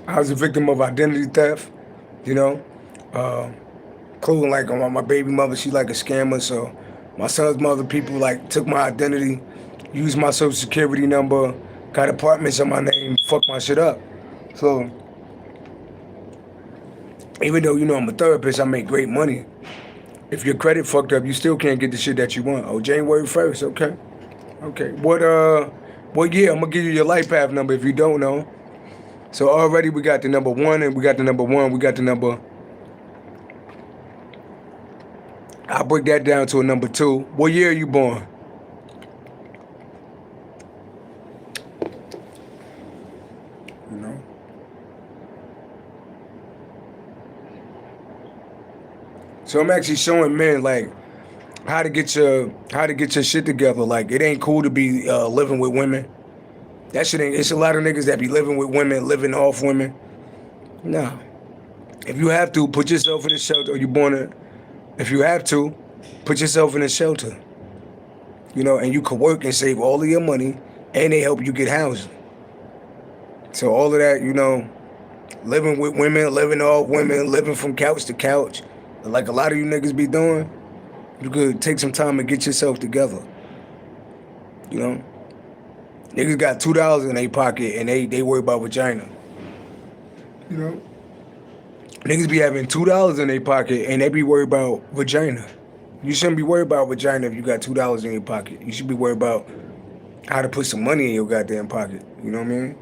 I was a victim of identity theft. You know, including like my baby mother, she like a scammer. So my son's mother, people like took my identity, used my social security number, got apartments in my name, fucked my shit up. So even though I'm a therapist, I make great money. If your credit fucked up, you still can't get the shit that you want. Oh, January 1st, okay. Okay. What year? I'm gonna give you your life path number if you don't know. So already we got the number 1 and we got the number 1, we got the number. I'll break that down to a number 2. What year are you born? You know? So I'm actually showing men like how to get your shit together. Like it ain't cool to be living with women. That shit ain't. It's a lot of niggas that be living with women, living off women. No. If you have to, put yourself in a shelter. If you have to, put yourself in a shelter. You know, and you can work and save all of your money, and they help you get housing. So all of that, you know, living with women, living off women, living from couch to couch, like a lot of you niggas be doing, you could take some time and get yourself together. You know? Niggas got $2 in their pocket and they worry about vagina. You know? Niggas be having $2 in their pocket and they be worried about vagina. You shouldn't be worried about vagina if you got $2 in your pocket. You should be worried about how to put some money in your goddamn pocket. You know what I mean?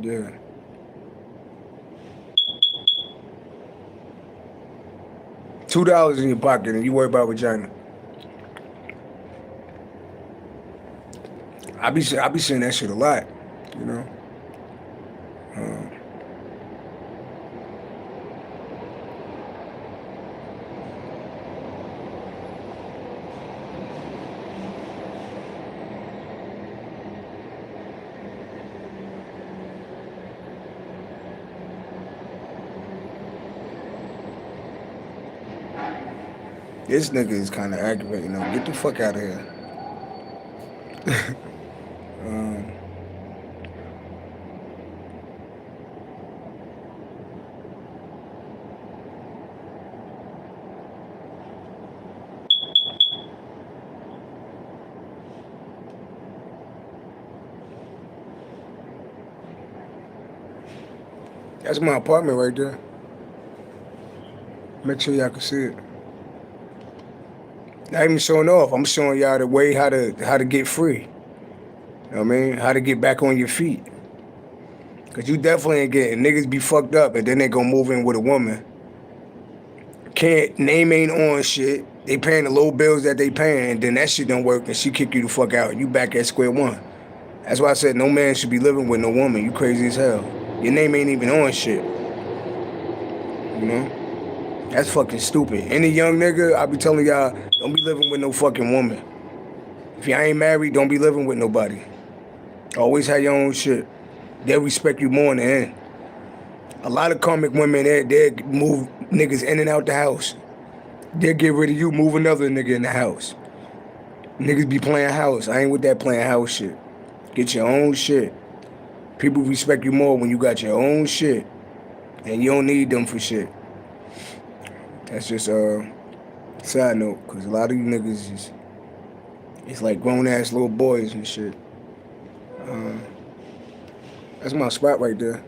Yeah. $2 in your pocket and you worry about vagina. I be saying that shit a lot, you know. This nigga is kind of aggravating. You know, get the fuck out of here. That's my apartment right there. Make sure y'all can see it. Not even showing off. I'm showing y'all the way how to get free. You know what I mean? How to get back on your feet. Cause you definitely ain't getting niggas be fucked up and then they gonna move in with a woman. Name ain't on shit. They paying the low bills that they paying, and then that shit don't work and she kick you the fuck out. You back at square one. That's why I said no man should be living with no woman. You crazy as hell. Your name ain't even on shit. You know? That's fucking stupid. Any young nigga, I be telling y'all, don't be living with no fucking woman. If y'all ain't married, don't be living with nobody. Always have your own shit. They'll respect you more in the end. A lot of karmic women, they move niggas in and out the house. They'll get rid of you, move another nigga in the house. Niggas be playing house. I ain't with that playing house shit. Get your own shit. People respect you more when you got your own shit. And you don't need them for shit. That's just a side note, because a lot of you niggas it's like grown-ass little boys and shit. That's my spot right there.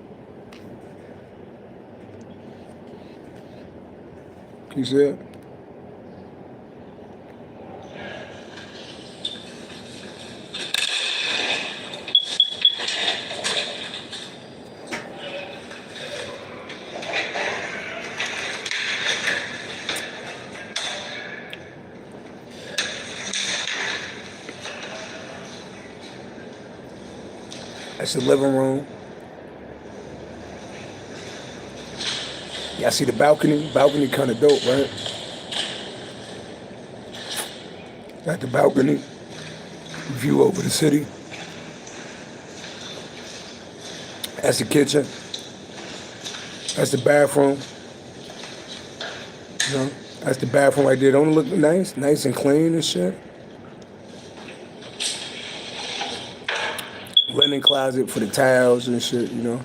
Can you see it? That's the living room. Y'all see the balcony? Balcony kind of dope, right? Got the balcony. View over the city. That's the kitchen. That's the bathroom. You know, that's the bathroom right there. Don't it look nice? Nice and clean and shit. Linen closet for the towels and shit, you know.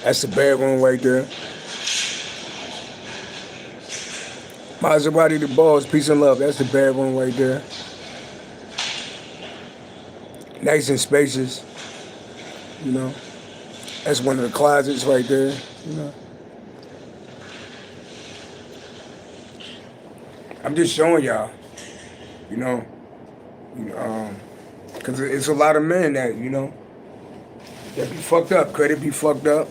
That's the bedroom right there. Maserati the boss, peace and love. That's the bedroom right there. Nice and spacious, you know. That's one of the closets right there, you know. I'm just showing y'all, you know. Because it's a lot of men that, you know, that be fucked up. Credit be fucked up.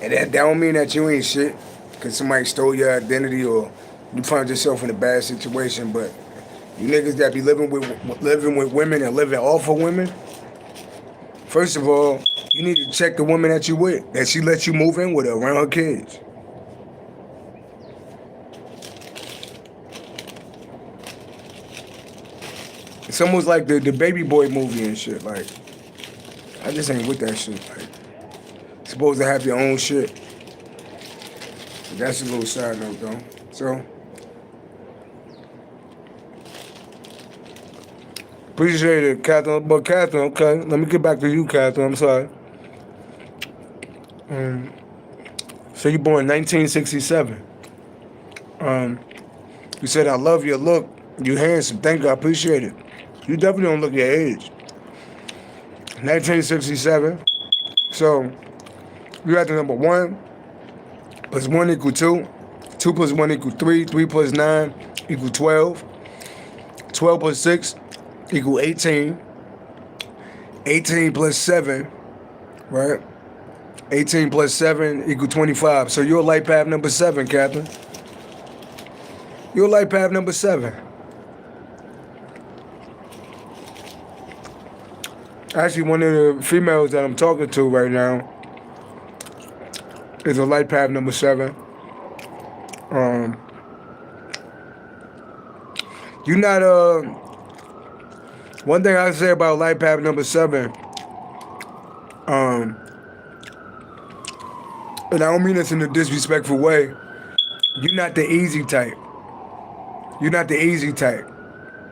And that don't mean that you ain't shit. Because somebody stole your identity or you found yourself in a bad situation. But you niggas that be living with women and living off of women, first of all, you need to check the woman that you with, that she let you move in with her around her kids. It's almost like the Baby Boy movie and shit. Like, I just ain't with that shit. Like, supposed to have your own shit. But that's a little side note, though. So, appreciate it, Catherine. But Catherine, okay, let me get back to you, Catherine. I'm sorry. So you born in 1967. You said, I love your look. You handsome. Thank you. I appreciate it. You definitely don't look your age. 1967. So, you got the number 1 plus 1 equal 2. 2 plus 1 equal 3. 3 plus 9 equal 12. 12 plus 6 equal 18. 18 plus 7, right? 18 plus 7 equal 25. So you're light path number 7, Catherine. You're light path number 7. Actually, one of the females that I'm talking to right now is a light path number 7. You're not one thing I say about light path number 7, and I don't mean this in a disrespectful way, you're not the easy type. You're not the easy type.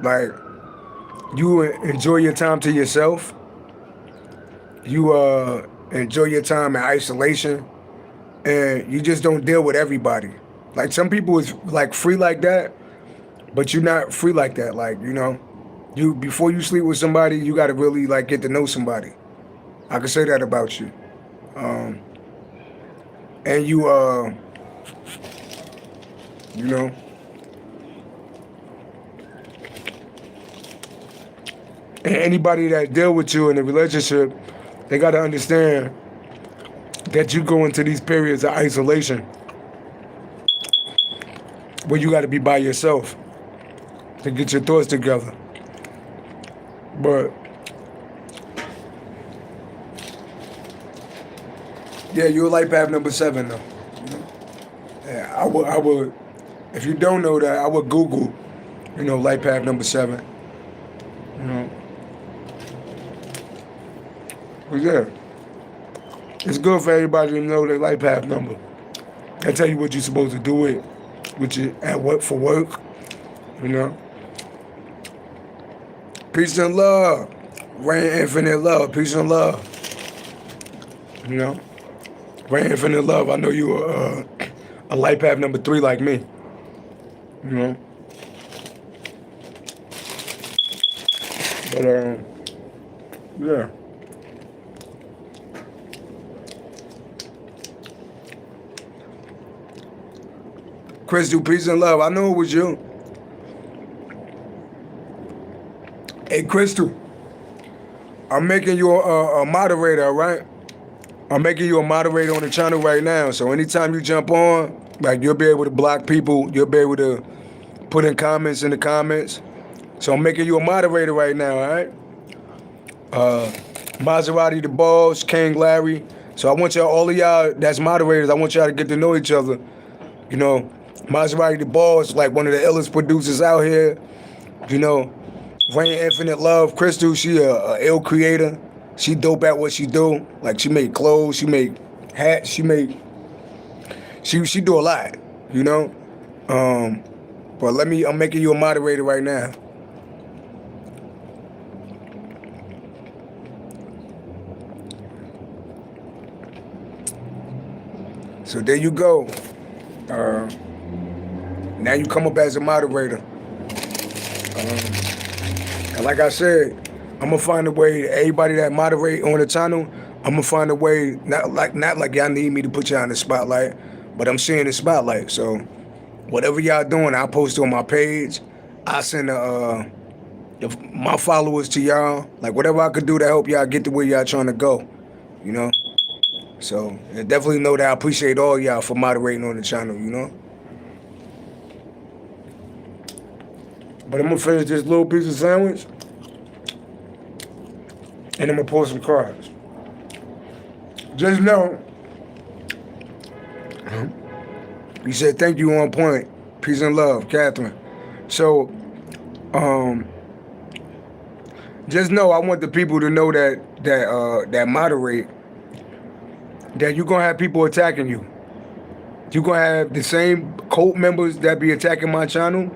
Like, you enjoy your time to yourself. You enjoy your time in isolation, and you just don't deal with everybody. Like, some people is like free like that, but you're not free like that. Like, you know, before you sleep with somebody, you got to really like get to know somebody. I can say that about you. And you know, and anybody that deal with you in a relationship, they got to understand that you go into these periods of isolation where you got to be by yourself to get your thoughts together. But yeah, you're life path number 7 though. Yeah, I would, if you don't know that, I would Google, life path number 7. But yeah, it's good for everybody to know their life path number. They tell you what you're supposed to do with you at work for work, Peace and love. Rain infinite love. Peace and love. Rain infinite love. I know you are a life path number 3 like me. But yeah. Crystal, peace and love. I know it was you. Hey, Crystal, I'm making you a moderator, all right? I'm making you a moderator on the channel right now. So anytime you jump on, like you'll be able to block people. You'll be able to put in comments in the comments. So I'm making you a moderator right now, all right? Maserati the Boss, King Larry. So I want y'all, all of y'all that's moderators, I want y'all to get to know each other. Maserati the Boss, like one of the illest producers out here. Rain Infinite Love. Crystal, she a ill creator. She dope at what she do. Like she make clothes, she make hats, she do a lot, But I'm making you a moderator right now. So there you go. Now you come up as a moderator. And like I said, I'm gonna find a way. Everybody that moderate on the channel, I'm gonna find a way. Not like y'all need me to put y'all in the spotlight, but I'm seeing the spotlight. So whatever y'all doing, I'll post it on my page. I send my followers to y'all. Like whatever I could do to help y'all get to where y'all trying to go. So definitely know that I appreciate all y'all for moderating on the channel. But I'm gonna finish this little piece of sandwich, and I'm gonna pull some cards. Just know, you said thank you on point. Peace and love, Catherine. So, just know I want the people to know that moderate, that you're gonna have people attacking you. You're gonna have the same cult members that be attacking my channel.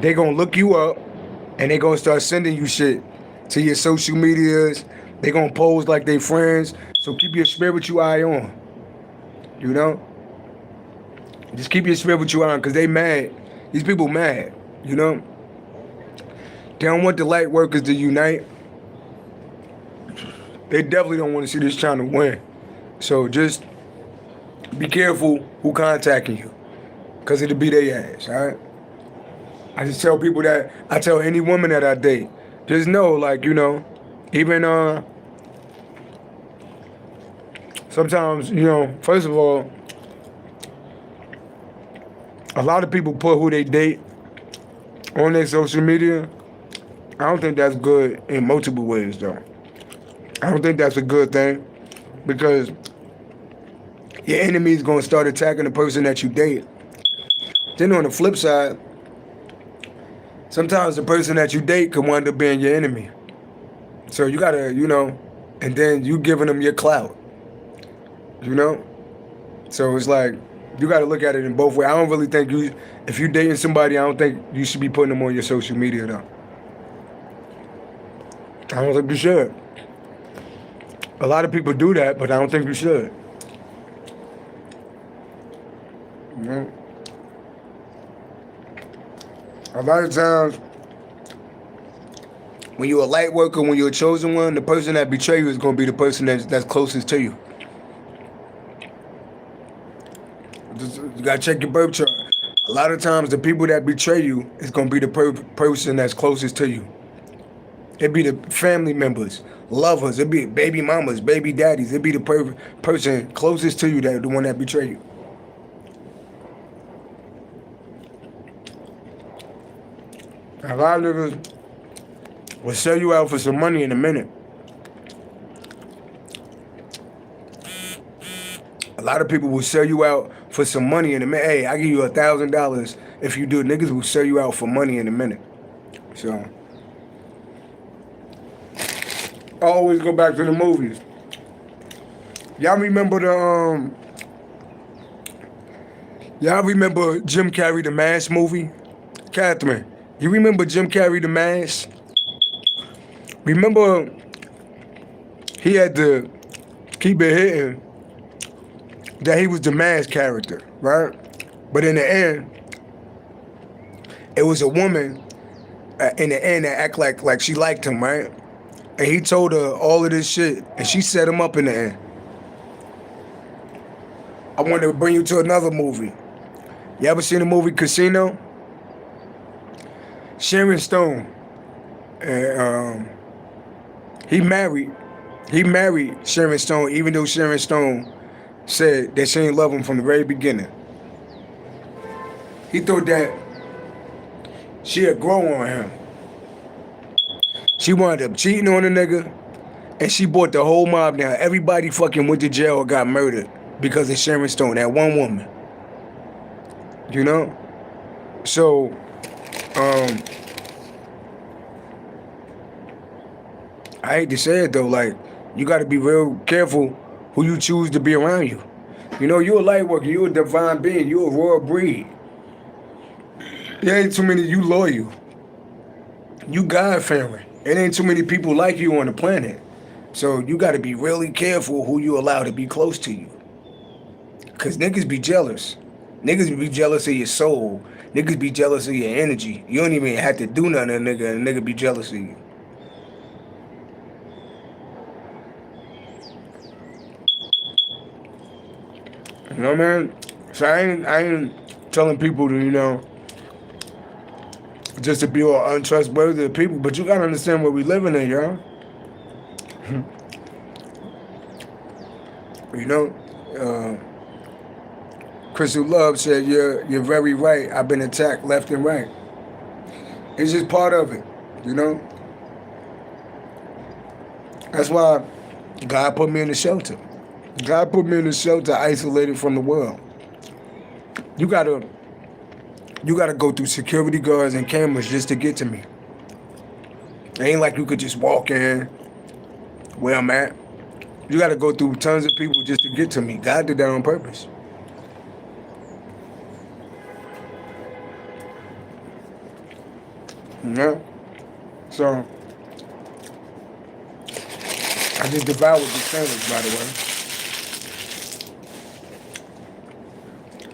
They gonna look you up and they gonna start sending you shit to your social medias. They gonna pose like they friends. So keep your spiritual eye on. Just keep your spiritual eye on, because they mad. These people mad, They don't want the light workers to unite. They definitely don't want to see this channel win. So just be careful who contacting you, because it'll be their ass, all right? I just tell people that, I tell any woman that I date, just know, like, even, sometimes, first of all, a lot of people put who they date on their social media. I don't think that's good in multiple ways, though. I don't think that's a good thing, because your enemy is going to start attacking the person that you date. Then on the flip side, sometimes the person that you date could wind up being your enemy. So you gotta, and then you giving them your clout. So it's like, you gotta look at it in both ways. I don't really think if you're dating somebody, I don't think you should be putting them on your social media, though. I don't think you should. A lot of people do that, but I don't think you should. A lot of times, When you're a light worker, when you're a chosen one, the person that betray you is going to be the person that's closest to you. You got to check your birth chart. A lot of times, the people that betray you is going to be the person that's closest to you. It be the family members, lovers. It be baby mamas, baby daddies. It be the person closest to you that the one that betray you. A lot of niggas will sell you out for some money in a minute. A lot of people will sell you out for some money in a minute. Hey, I give you $1,000 if you do. Niggas will sell you out for money in a minute. So I always go back to the movies. Y'all remember y'all remember Jim Carrey the Mask movie? Catherine, you remember Jim Carrey the Mask? Remember he had to keep it hidden that he was the Mask character, right? But in the end, it was a woman in the end that act like she liked him, right? And he told her all of this shit, and she set him up in the end. I want to bring you to another movie. You ever seen the movie Casino? Sharon Stone. He married Sharon Stone, even though Sharon Stone said that she didn't love him from the very beginning. He thought that she had grown on him. She wound up cheating on a nigga, and she brought the whole mob down. Everybody fucking went to jail or got murdered because of Sharon Stone, that one woman. You know? So, I hate to say it though, like, you gotta be real careful who you choose to be around you. You know, you're a light worker, you're a divine being, you're a royal breed. There ain't too many you loyal. You God-fearing. It ain't too many people like you on the planet. So you gotta be really careful who you allow to be close to you. Cause niggas be jealous. Niggas be jealous of your soul. Niggas be jealous of your energy. You don't even have to do nothing to a nigga, and a nigga be jealous of you. You know, man? So I ain't telling people to, you know, just to be all untrustworthy of people, but you gotta understand what we living in, y'all. You know, Crystal Love said, you're very right. I've been attacked left and right. It's just part of it, you know? That's why God put me in the shelter. God put me in the shelter, isolated from the world. You gotta go through security guards and cameras just to get to me. It ain't like you could just walk in where I'm at. You gotta go through tons of people just to get to me. God did that on purpose. You know? So, I just devoured the sandwich, by the way.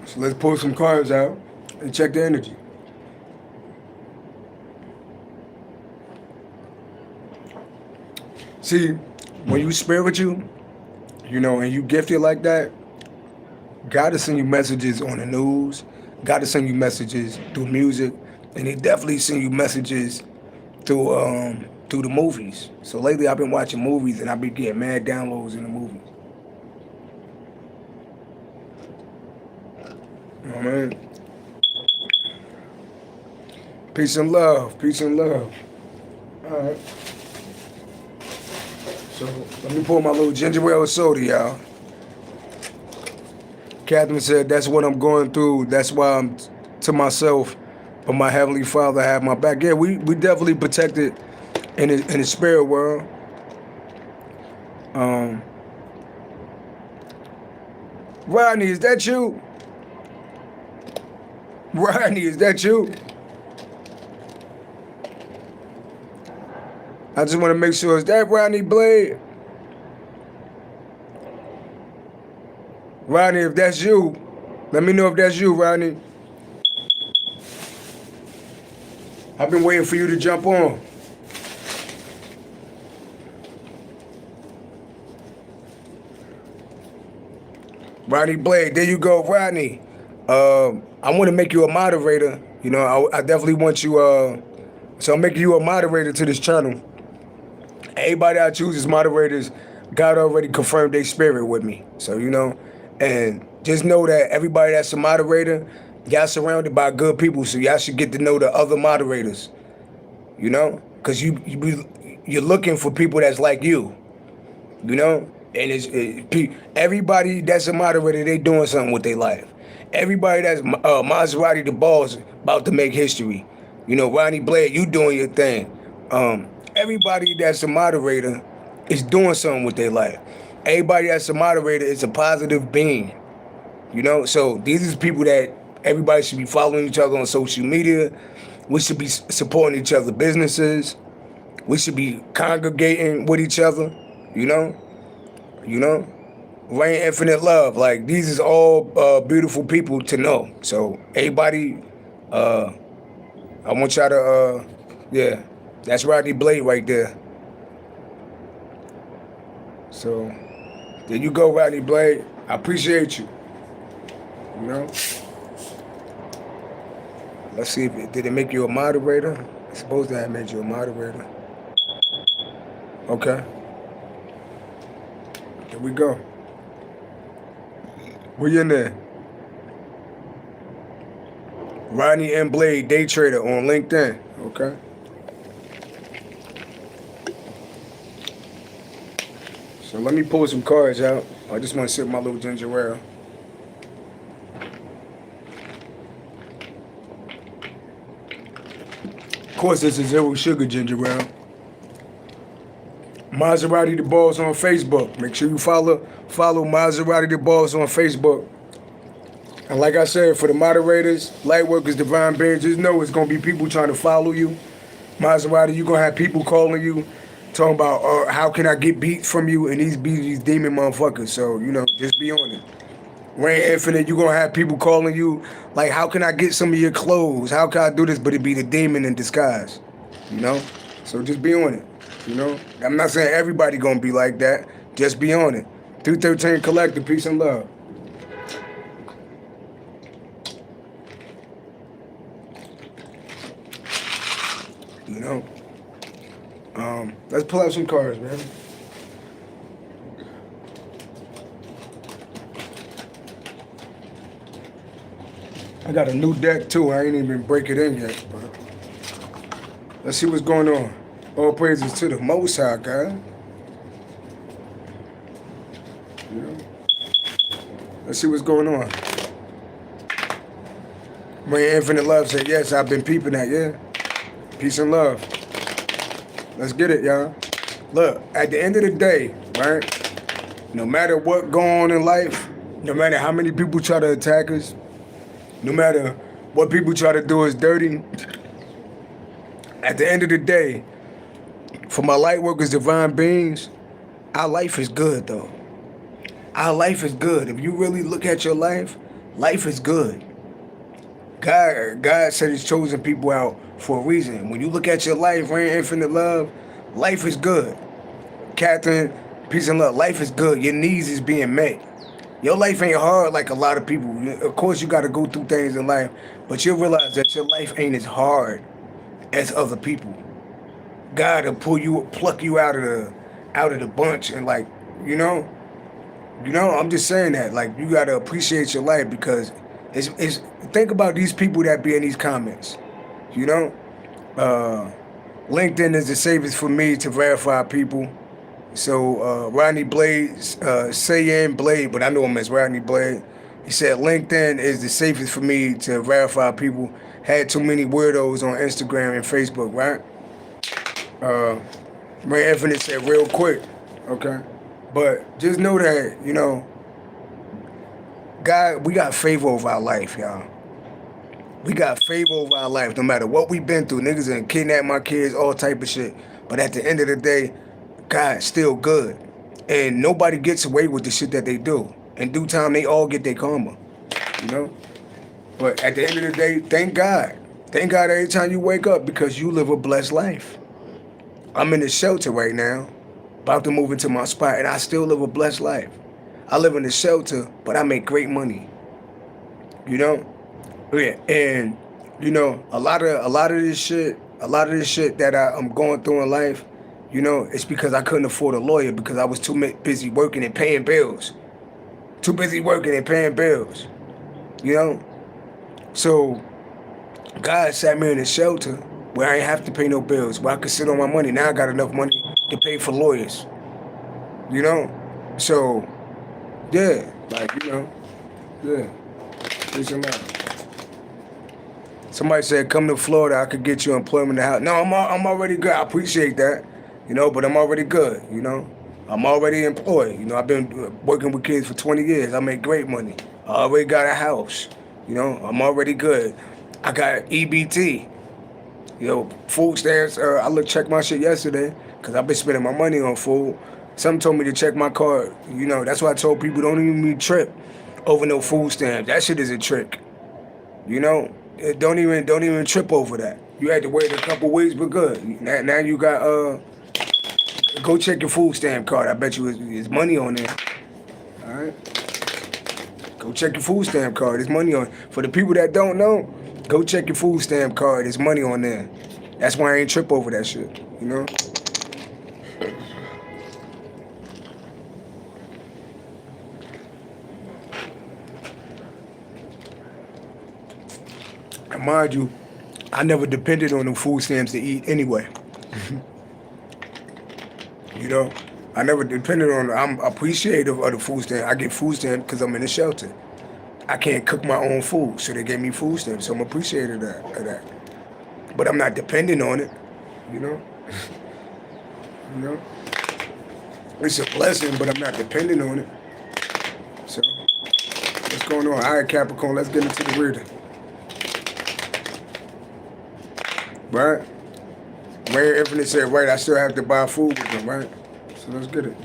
So let's pull some cards out and check the energy. See, when you spiritual, you know, and you gifted like that, God will send you messages on the news. God will send you messages through music, and He definitely send you messages through the movies. So lately, I've been watching movies, and I've been getting mad downloads in the movies. You know what I mean? Peace and love. Peace and love. All right. So let me pour my little ginger ale soda, y'all. Catherine said, that's what I'm going through. That's why I'm to myself, but my Heavenly Father have my back. Yeah, we definitely protected in the spirit world. Rodney, is that you? Rodney, is that you? I just want to make sure, is that Rodney Blade? Rodney, if that's you, let me know if that's you, Rodney. I've been waiting for you to jump on. Rodney Blade, there you go, Rodney. I want to make you a moderator. You know, I definitely want you. So I'm making you a moderator to this channel. Everybody I choose as moderators, God already confirmed their spirit with me. So you know, and just know that everybody that's a moderator, y'all surrounded by good people. So y'all should get to know the other moderators. You know, because you're looking for people that's like you. You know, and everybody that's a moderator, they doing something with their life. Everybody that's Maserati the boss about to make history. You know, Ronnie Blade, you doing your thing. Everybody that's a moderator is doing something with their life. Everybody that's a moderator is a positive being. You know, so these are people that everybody should be following each other on social media. We should be supporting each other's businesses. We should be congregating with each other. You know, rain infinite love. Like these is all beautiful people to know. So everybody, I want y'all to, yeah, that's Rodney Blade right there. So there you go, Rodney Blade. I appreciate you. You know, let's see if did it make you a moderator. It's supposed to have made you a moderator. Okay. Here we go. We in there. Rodney M. Blade, day trader on LinkedIn. Okay. So let me pull some cards out. I just want to sip my little ginger ale. Of course, this is zero sugar ginger ale. Maserati the Boss on Facebook. Make sure you follow Maserati the Boss on Facebook. And like I said, for the moderators, light workers, divine beings, just know it's gonna be people trying to follow you. Maserati, you're gonna have people calling you, talking about how can I get beats from you, and these be these demon motherfuckers. So you know, just be on it. Rain Infinite, you're gonna have people calling you like, how can I get some of your clothes? How can I do this? But it be the demon in disguise. You know? So just be on it. You know, I'm not saying everybody gonna be like that. Just be on it. 313 Collective, peace and love. You know, let's pull out some cards, man. I got a new deck too. I ain't even break it in yet, but let's see what's going on. All praises to the Most High, God. You know? Let's see what's going on. May Infinite Love said, yes, I've been peeping that, yeah. Peace and love. Let's get it, y'all. Look, at the end of the day, right? No matter what going on in life, no matter how many people try to attack us, no matter what people try to do us dirty, at the end of the day, for my light workers, divine beings, our life is good, though. Our life is good. If you really look at your life, life is good. God said he's chosen people out for a reason. When you look at your life, rain infinite love, life is good. Catherine, peace and love, life is good. Your needs is being met. Your life ain't hard like a lot of people. Of course, you got to go through things in life, but you'll realize that your life ain't as hard as other people. God will pluck you out of the bunch, and like, you know, I'm just saying that, like, you gotta appreciate your life, because it's think about these people that be in these comments, you know. LinkedIn is the safest for me to verify people. So Rodney Blade, saying Blade, but I know him as Rodney Blade. He said LinkedIn is the safest for me to verify people. Had too many weirdos on Instagram and Facebook, right? Ray Infinite said real quick, okay? But just know that, you know, God, we got favor over our life, y'all. We got favor over our life, no matter what we've been through. Niggas done kidnapped my kids, all type of shit. But at the end of the day, God's still good. And nobody gets away with the shit that they do. In due time, they all get their karma, you know? But at the end of the day, thank God. Thank God every time you wake up, because you live a blessed life. I'm in the shelter right now, about to move into my spot, and I still live a blessed life. I live in a shelter, but I make great money. You know? Yeah, and you know, a lot of this shit that I'm going through in life, you know, it's because I couldn't afford a lawyer because I was too busy working and paying bills. Too busy working and paying bills. You know? So God sat me in a shelter where I ain't have to pay no bills, where I could sit on my money. Now I got enough money to pay for lawyers. You know? So, yeah, like, you know, yeah. Peace and love. Somebody said, come to Florida, I could get you employment in the house. No, I'm already good. I appreciate that, you know, but I'm already good, you know. I'm already employed. You know, I've been working with kids for 20 years. I make great money. I already got a house. You know, I'm already good. I got EBT. You know, food stamps. I checked my shit yesterday because I've been spending my money on food. Some told me to check my card. You know, that's why I told people don't even trip over no food stamps. That shit is a trick. You know, don't even trip over that. You had to wait a couple weeks, but good. Now you got go check your food stamp card. I bet you there's money on there. All right, go check your food stamp card. There's money on. For the people that don't know, go check your food stamp card. There's money on there. That's why I ain't trip over that shit. You know. And mind you, I never depended on the food stamps to eat anyway. You know, I never depended on. I'm appreciative of the food stamp. I get food stamps because I'm in a shelter. I can't cook my own food, so they gave me food stamps. So I'm appreciative of that. But I'm not dependent on it. You know. You know. It's a blessing, but I'm not dependent on it. So what's going on? All right, Capricorn. Let's get into the reading. Right? Rare Infinite said, right, I still have to buy food with them, right? So let's get it.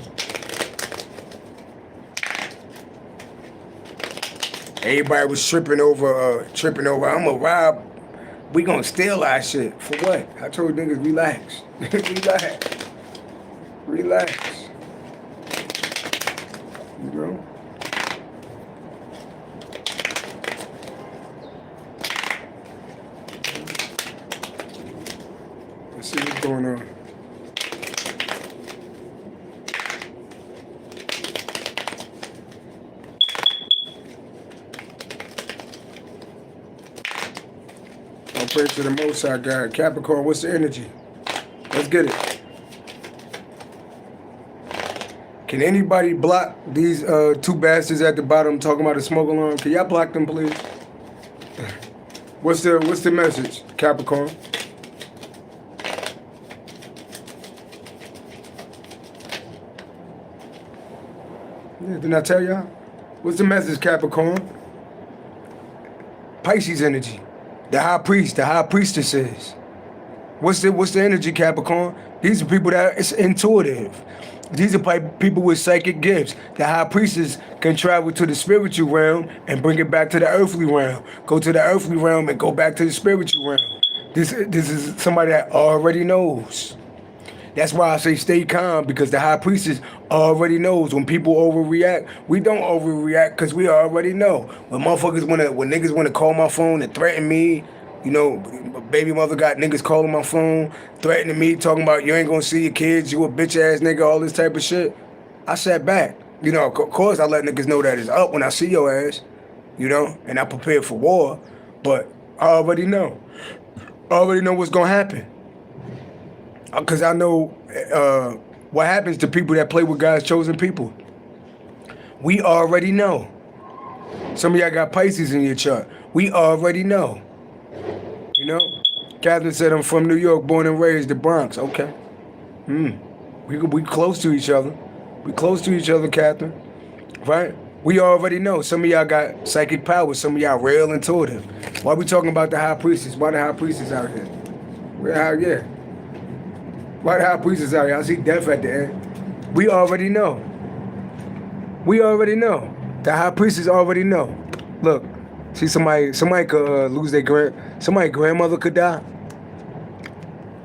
Everybody was tripping over, I'm gonna rob. We gonna steal our shit. For what? I told niggas, relax. Relax. Relax. You know? Let's see what's going on. I'll pray to the Most High God. Capricorn, what's the energy? Let's get it. Can anybody block these two bastards at the bottom talking about a smoke alarm? Can y'all block them, please? What's the message, Capricorn? Yeah, didn't I tell y'all? What's the message, Capricorn? Pisces energy. The high priest, the high priestesses. What's the energy, Capricorn? These are people that it's intuitive. These are people with psychic gifts. The high priestess can travel to the spiritual realm and bring it back to the earthly realm. Go to the earthly realm and go back to the spiritual realm. This is somebody that already knows. That's why I say stay calm, because the high priestess already knows. When people overreact, we don't overreact because we already know. When niggas wanna call my phone and threaten me, you know, my baby mother got niggas calling my phone, threatening me, talking about you ain't gonna see your kids, you a bitch ass nigga, all this type of shit. I sat back. You know, of course I let niggas know that it's up when I see your ass, you know, and I prepared for war, but I already know. I already know what's gonna happen. Because I know what happens to people that play with God's chosen people. We already know. Some of y'all got Pisces in your chart. We already know. You know? Catherine said, I'm from New York, born and raised, the Bronx. Okay. We close to each other. We close to each other, Catherine. Right? We already know. Some of y'all got psychic powers. Some of y'all real intuitive. Why we talking about the high priestess? Why the high priestess out here? We're out here. Why the high priestess out here? I see death at the end. We already know. We already know. The high priestess already know. Look, see somebody could lose their somebody's grandmother could die.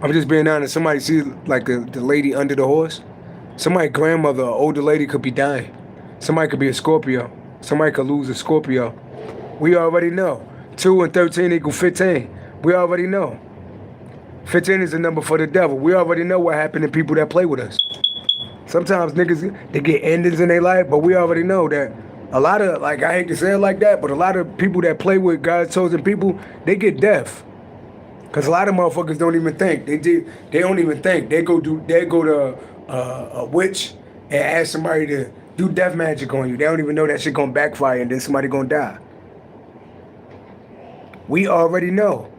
I'm just being honest. Somebody see like the lady under the horse. Somebody's grandmother, an older lady, could be dying. Somebody could be a Scorpio. Somebody could lose a Scorpio. We already know. 2 and 13 equal 15. We already know. 15 is a number for the devil. We already know what happened to people that play with us. Sometimes niggas, they get endings in their life, but we already know that a lot of, like, I hate to say it like that, but a lot of people that play with God's chosen people, they get deaf. Because a lot of motherfuckers don't even think. They don't even think. They go to a witch and ask somebody to do death magic on you. They don't even know that shit gonna backfire and then somebody gonna die. We already know.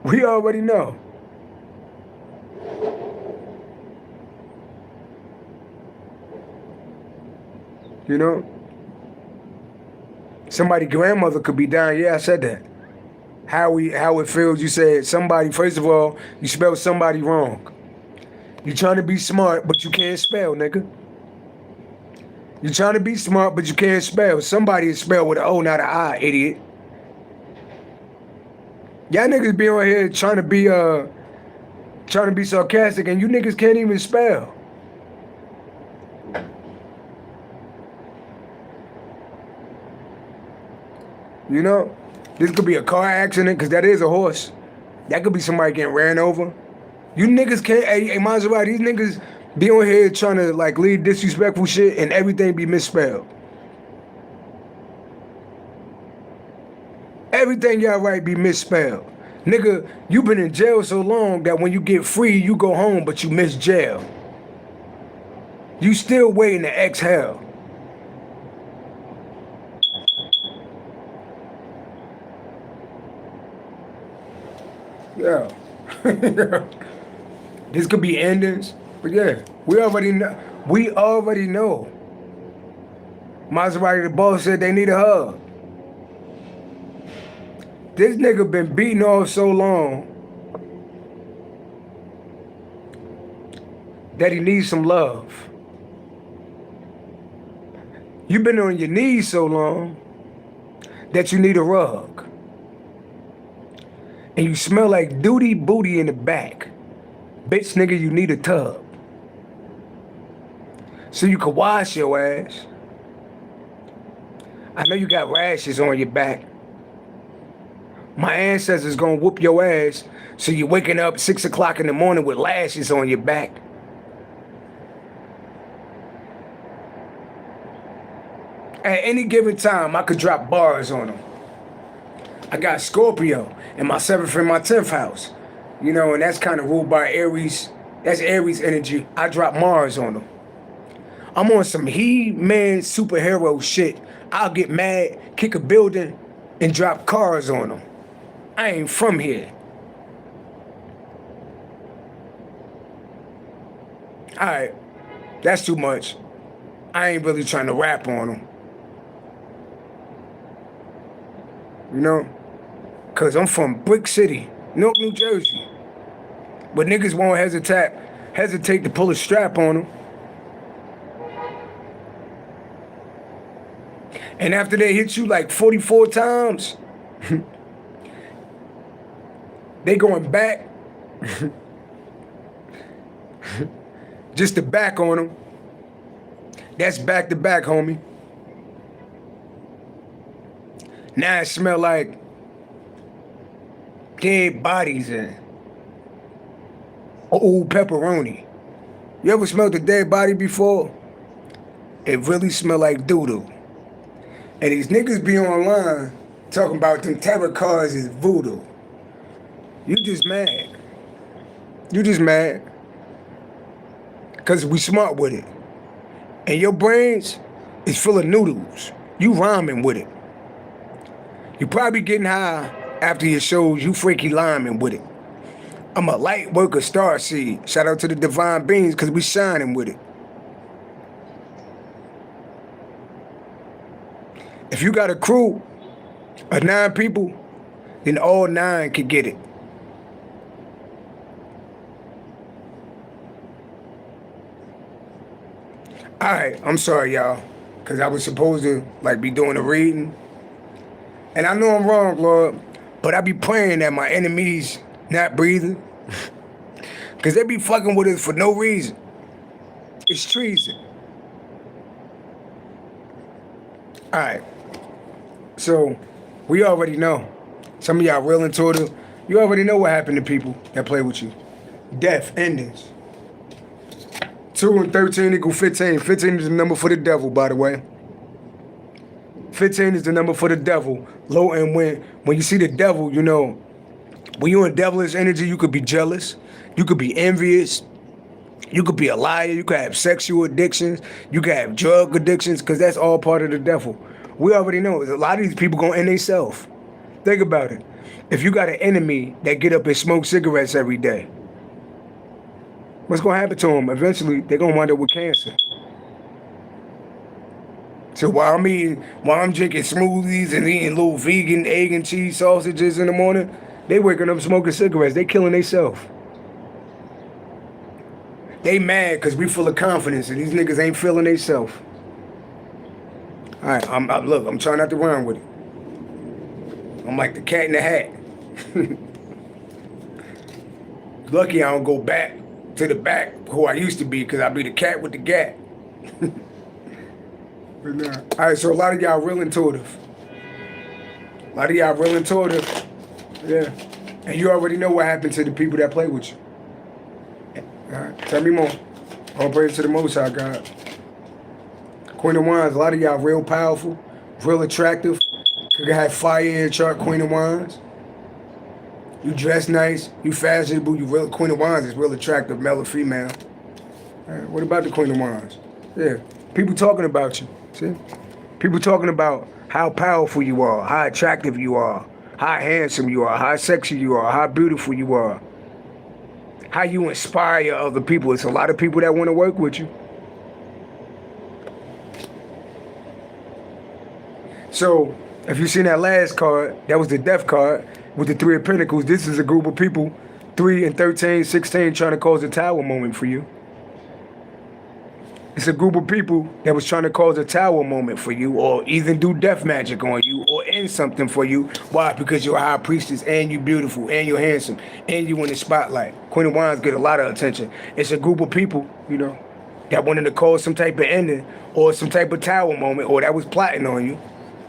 We already know. You know? Somebody grandmother could be dying. Yeah, I said that. How it feels, you said somebody, first of all, you spelled somebody wrong. You trying to be smart, but you can't spell, nigga. You trying to be smart, but you can't spell. Somebody is spelled with an O, not an I, idiot. Y'all niggas be on here trying to be sarcastic, and you niggas can't even spell. You know? This could be a car accident, because that is a horse. That could be somebody getting ran over. You niggas can't, hey Maserati, these niggas be on here trying to like lead disrespectful shit and everything be misspelled. Everything y'all write be misspelled. Nigga, you been in jail so long that when you get free, you go home, but you miss jail. You still waiting to exhale. Yeah. This could be endings, but yeah, we already know. We already know. Maserati the boss said they need a hug. This nigga been beating off so long that he needs some love. You've been on your knees so long that you need a rug. And you smell like duty booty in the back. Bitch nigga, you need a tub. So you can wash your ass. I know you got rashes on your back. My ancestors gonna whoop your ass, so you're waking up 6 o'clock in the morning with lashes on your back. At any given time, I could drop bars on them. I got Scorpio in my 7th and my 10th house. You know, and that's kind of ruled by Aries. That's Aries energy. I drop Mars on them. I'm on some He-Man superhero shit. I'll get mad, kick a building, and drop cars on them. I ain't from here. Alright, that's too much. I ain't really trying to rap on them. You know? Cause I'm from Brick City, Newark, New Jersey. But niggas won't hesitate to pull a strap on them. And after they hit you like 44 times, they going back just to back on them. That's back to back, homie. Now it smell like dead bodies and old pepperoni. You ever smelled a dead body before? It really smell like doo-doo. And these niggas be online talking about them tarot cards is voodoo. You just mad. You just mad. Cause we smart with it. And your brains is full of noodles. You rhyming with it. You probably getting high after your shows, you freaky liming with it. I'm a light worker starseed. Shout out to the divine beings cause we shining with it. If you got a crew of 9 people, then all 9 can get it. Alright, I'm sorry y'all, cause I was supposed to like be doing a reading. And I know I'm wrong, Lord, but I be praying that my enemies not breathing. Cause they be fucking with us for no reason. It's treason. All right. So we already know. Some of y'all real intuitive. You already know what happened to people that play with you. Death, endings. 2 and 13 equal 15. 15 is the number for the devil, by the way. 15 is the number for the devil. Low, and when you see the devil, you know, when you're in devilish energy, you could be jealous. You could be envious. You could be a liar. You could have sexual addictions. You could have drug addictions, because that's all part of the devil. We already know a lot of these people gonna end themselves. Think about it. If you got an enemy that get up and smoke cigarettes every day, what's gonna happen to them? Eventually, they're gonna wind up with cancer. So while I'm drinking smoothies and eating little vegan egg and cheese sausages in the morning, they waking up smoking cigarettes. They killing themselves. They mad because we full of confidence and these niggas ain't feeling themselves. All right, look, I'm trying not to run with it. I'm like the cat in the hat. Lucky I don't go back to the back who I used to be, because I be the cat with the gat. But nah. All right, so a lot of y'all real intuitive. Yeah. And you already know what happened to the people that play with you. All right, tell me more. All praise to the Most High God. Queen of Wands, a lot of y'all real powerful, real attractive. Could have fire in your chart, Queen of Wands. You dress nice, you fashionable, you real. Queen of Wands is real attractive, male or female. All right, what about the Queen of Wands? Yeah, people talking about you, see? People talking about how powerful you are, how attractive you are, how handsome you are, how sexy you are, how beautiful you are, how you inspire other people. It's a lot of people that want to work with you. So, if you seen that last card, that was the death card with the 3 of Pentacles. This is a group of people, 3 and 13, 16, trying to cause a tower moment for you. It's a group of people that was trying to cause a tower moment for you, or even do death magic on you, or end something for you. Why? Because you're a high priestess, and you're beautiful, and you're handsome, and you in the spotlight. Queen of Wands get a lot of attention. It's a group of people, you know, that wanted to cause some type of ending, or some type of tower moment, or that was plotting on you.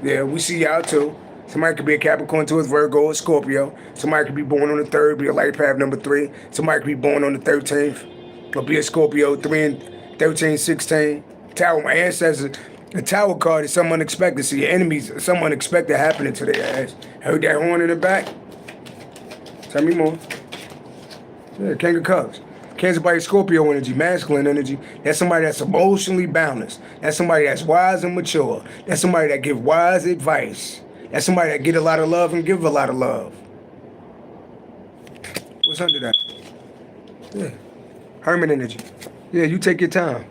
Yeah, we see y'all too. Somebody could be a Capricorn to his Virgo or Scorpio. Somebody could be born on the 3rd, be a light path number 3. Somebody could be born on the 13th, or be a Scorpio, 3 and 13, 16. Tower, my ancestors. The Tower card is something unexpected. See, your enemies, something unexpected happening to their ass. Heard that horn in the back? Tell me more. Yeah, King of Cups. Cancer by Scorpio energy, masculine energy. That's somebody that's emotionally balanced. That's somebody that's wise and mature. That's somebody that give wise advice. That's somebody that get a lot of love and give a lot of love. What's under that? Yeah. Hermit energy. Yeah, you take your time.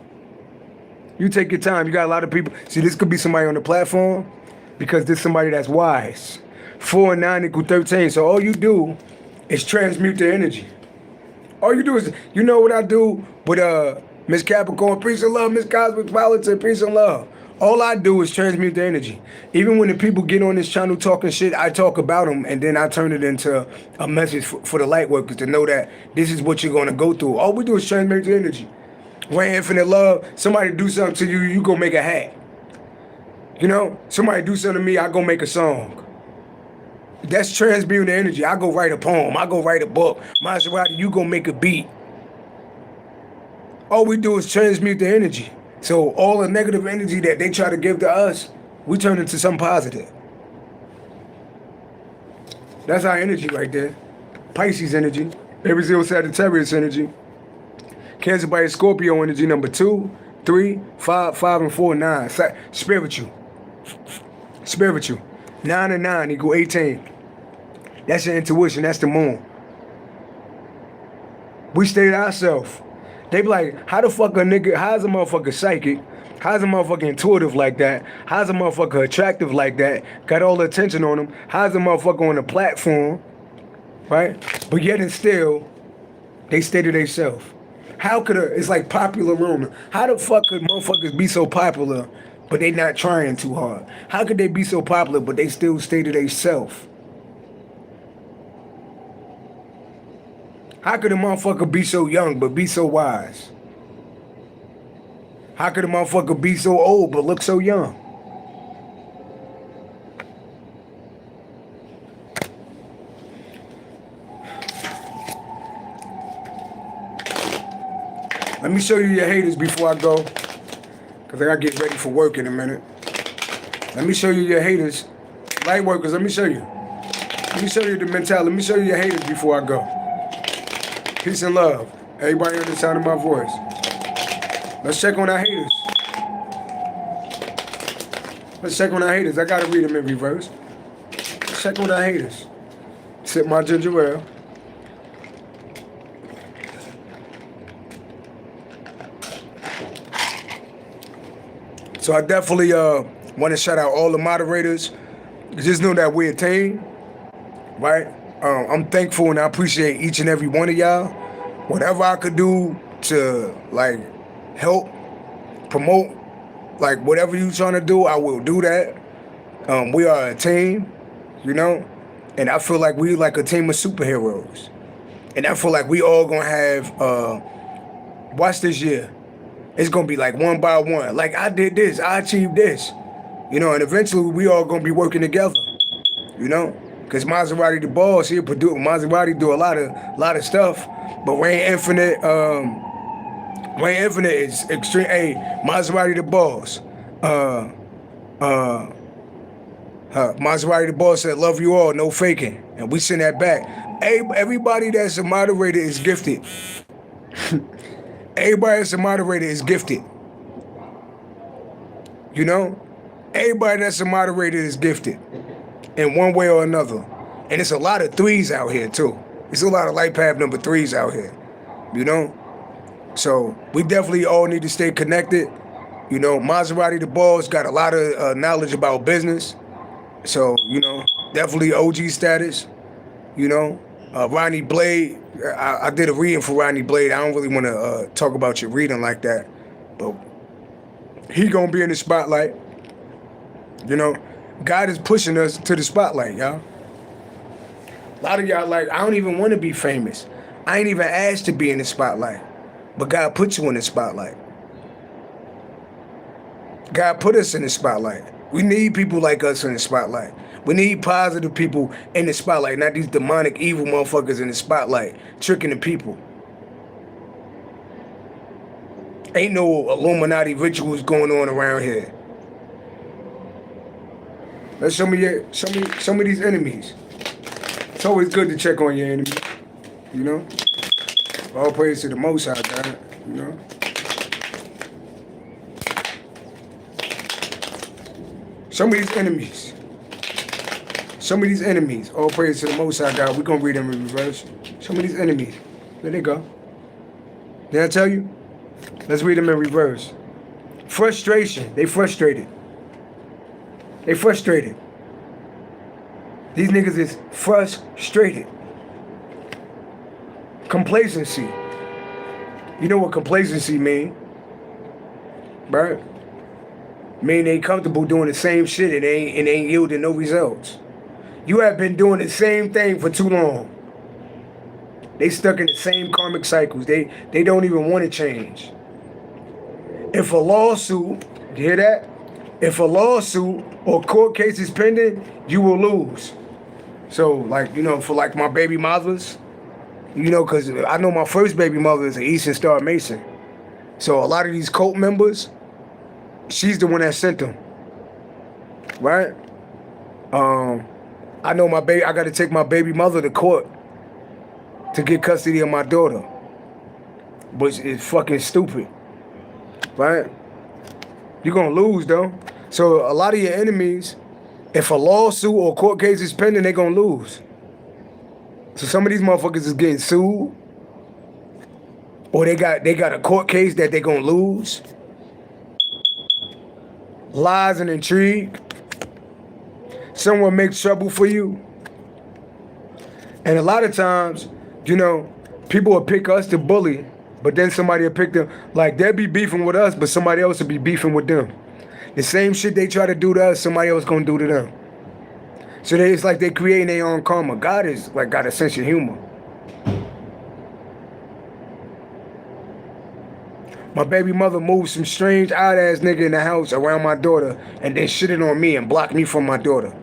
You take your time. You got a lot of people. See, this could be somebody on the platform, because this is somebody that's wise. 4 and 9 equal 13. So all you do is transmute the energy. All you do is, you know what I do with Miss Capricorn, peace and love, Miss Cosmic Volatility, peace and love. All I do is transmute the energy. Even when the people get on this channel talking shit, I talk about them, and then I turn it into a message for the light workers to know that this is what you're going to go through. All we do is transmute the energy. When infinite love, somebody do something to you, you go make a hat. You know, somebody do something to me, I go make a song. That's transmuting the energy. I go write a poem. I go write a book. Maserati, you go make a beat. All we do is transmute the energy. So all the negative energy that they try to give to us, we turn into something positive. That's our energy right there. Pisces energy. Aries, Sagittarius energy. Cancer by Scorpio energy, number 2, 3, 5, 5, and 4, 9. Spiritual. Spiritual. 9 and 9 equal 18. That's your intuition. That's the moon. We stayed ourselves. They be like, how the fuck a nigga, how's a motherfucker psychic? How's a motherfucker intuitive like that? How's a motherfucker attractive like that? Got all the attention on him. How's a motherfucker on the platform? Right? But yet and still, they stay to themselves. How could it's like popular rumor. How the fuck could motherfuckers be so popular, but they not trying too hard? How could they be so popular, but they still stay to themselves? How could a motherfucker be so young, but be so wise? How could a motherfucker be so old, but look so young? Let me show you your haters before I go, because I gotta get ready for work in a minute. Let me show you your haters. Light workers, let me show you. Let me show you the mentality. Let me show you your haters before I go. Peace and love. Everybody on the sound of my voice. Let's check on our haters. Let's check on our haters. I gotta read them in reverse. Let's check on our haters. Sip my ginger ale. So I definitely want to shout out all the moderators. Just know that we're a team, right? I'm thankful and I appreciate each and every one of y'all. Whatever I could do to like help promote, like whatever you trying to do, I will do that. We are a team, you know, and I feel like we like a team of superheroes, and I feel like we all gonna have. Watch this year. It's gonna be like one by one. Like I did this, I achieved this, you know, and eventually we all gonna be working together, you know, because Maserati the boss, he'll produce. Maserati do a lot of stuff, but Reign Infinite is extreme. Hey, Maserati the boss. Maserati the boss said, "Love you all, no faking," and we send that back. Hey, everybody that's a moderator is gifted. Everybody that's a moderator is gifted. You know? Everybody that's a moderator is gifted in one way or another. And it's a lot of threes out here, too. It's a lot of light path number 3s out here. You know? So we definitely all need to stay connected. You know, Maserati the boss got a lot of knowledge about business. So, you know, definitely OG status. You know? Ronnie Blade, I did a reading for Ronnie Blade. I don't really want to talk about your reading like that, but he gonna be in the spotlight. You know, God is pushing us to the spotlight, y'all. A lot of y'all like, I don't even want to be famous. I ain't even asked to be in the spotlight, but God put you in the spotlight. God put us in the spotlight. We need people like us in the spotlight. We need positive people in the spotlight, not these demonic, evil motherfuckers in the spotlight, tricking the people. Ain't no Illuminati rituals going on around here. Let's show me these enemies. It's always good to check on your enemy, you know? All praise to the Most High, God, you know? Show me these enemies. Show me these enemies. All praise to the Most High God. We're going to read them in reverse. Show me these enemies. There they go. Did I tell you? Let's read them in reverse. Frustration. They frustrated. They frustrated. These niggas is frustrated. Complacency. You know what complacency mean? Right? Mean they comfortable doing the same shit and ain't yielding no results. You have been doing the same thing for too long. They stuck in the same karmic cycles. They don't even want to change. If a lawsuit, you hear that? If a lawsuit or court case is pending, you will lose. So, like, you know, for like my baby mothers, you know, because I know my first baby mother is an Eastern Star Mason. So a lot of these cult members, she's the one that sent them. Right? I know my baby, I got to take my baby mother to court to get custody of my daughter. Which is fucking stupid. Right? You're going to lose, though. So a lot of your enemies, if a lawsuit or court case is pending, they're going to lose. So some of these motherfuckers is getting sued. Or they got a court case that they're going to lose. Lies and intrigue. Someone makes trouble for you. And a lot of times, you know, people will pick us to bully, but then somebody will pick them. Like, they'll be beefing with us, but somebody else will be beefing with them. The same shit they try to do to us, somebody else gonna do to them. So it's like they creating their own karma. God is like got a sense of humor. My baby mother moved some strange odd ass nigga in the house around my daughter and then shitted on me and blocked me from my daughter.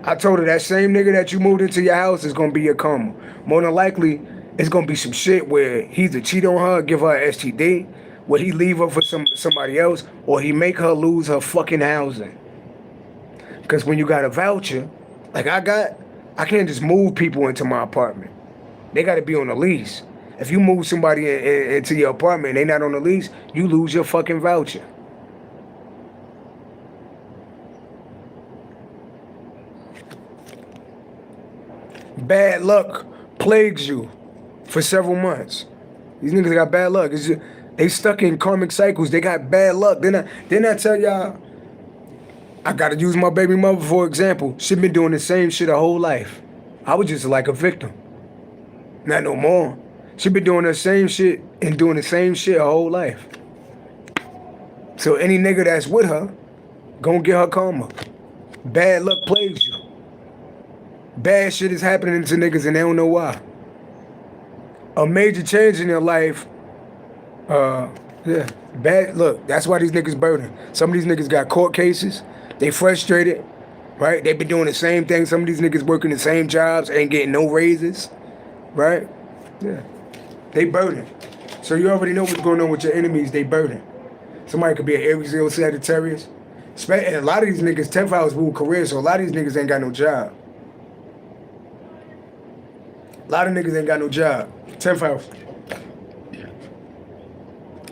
I told her that same nigga that you moved into your house is gonna be your karma. More than likely, it's gonna be some shit where he either cheat on her, give her an STD, where he leave her for somebody else, or he make her lose her fucking housing. Because when you got a voucher, like I can't just move people into my apartment. They got to be on a lease. If you move somebody into your apartment and they not on the lease, you lose your fucking voucher. Bad luck plagues you for several months. These niggas got bad luck. It's just, they stuck in karmic cycles. They got bad luck. Then I tell y'all, I gotta use my baby mother for example. She been doing the same shit her whole life. I was just like a victim. Not no more. She been doing the same shit and doing the same shit her whole life. So any nigga that's with her, gonna get her karma. Bad luck plagues you. Bad shit is happening to niggas and they don't know why. A major change in their life, bad, look, that's why these niggas burning. Some of these niggas got court cases. They frustrated, right? They been doing the same thing. Some of these niggas working the same jobs, ain't getting no raises, right? Yeah, they burning. So you already know what's going on with your enemies. They burning. Somebody could be an Aries or Sagittarius. And a lot of these niggas, 10th house rule career, so a lot of these niggas ain't got no job. A lot of niggas ain't got no job. 10th house.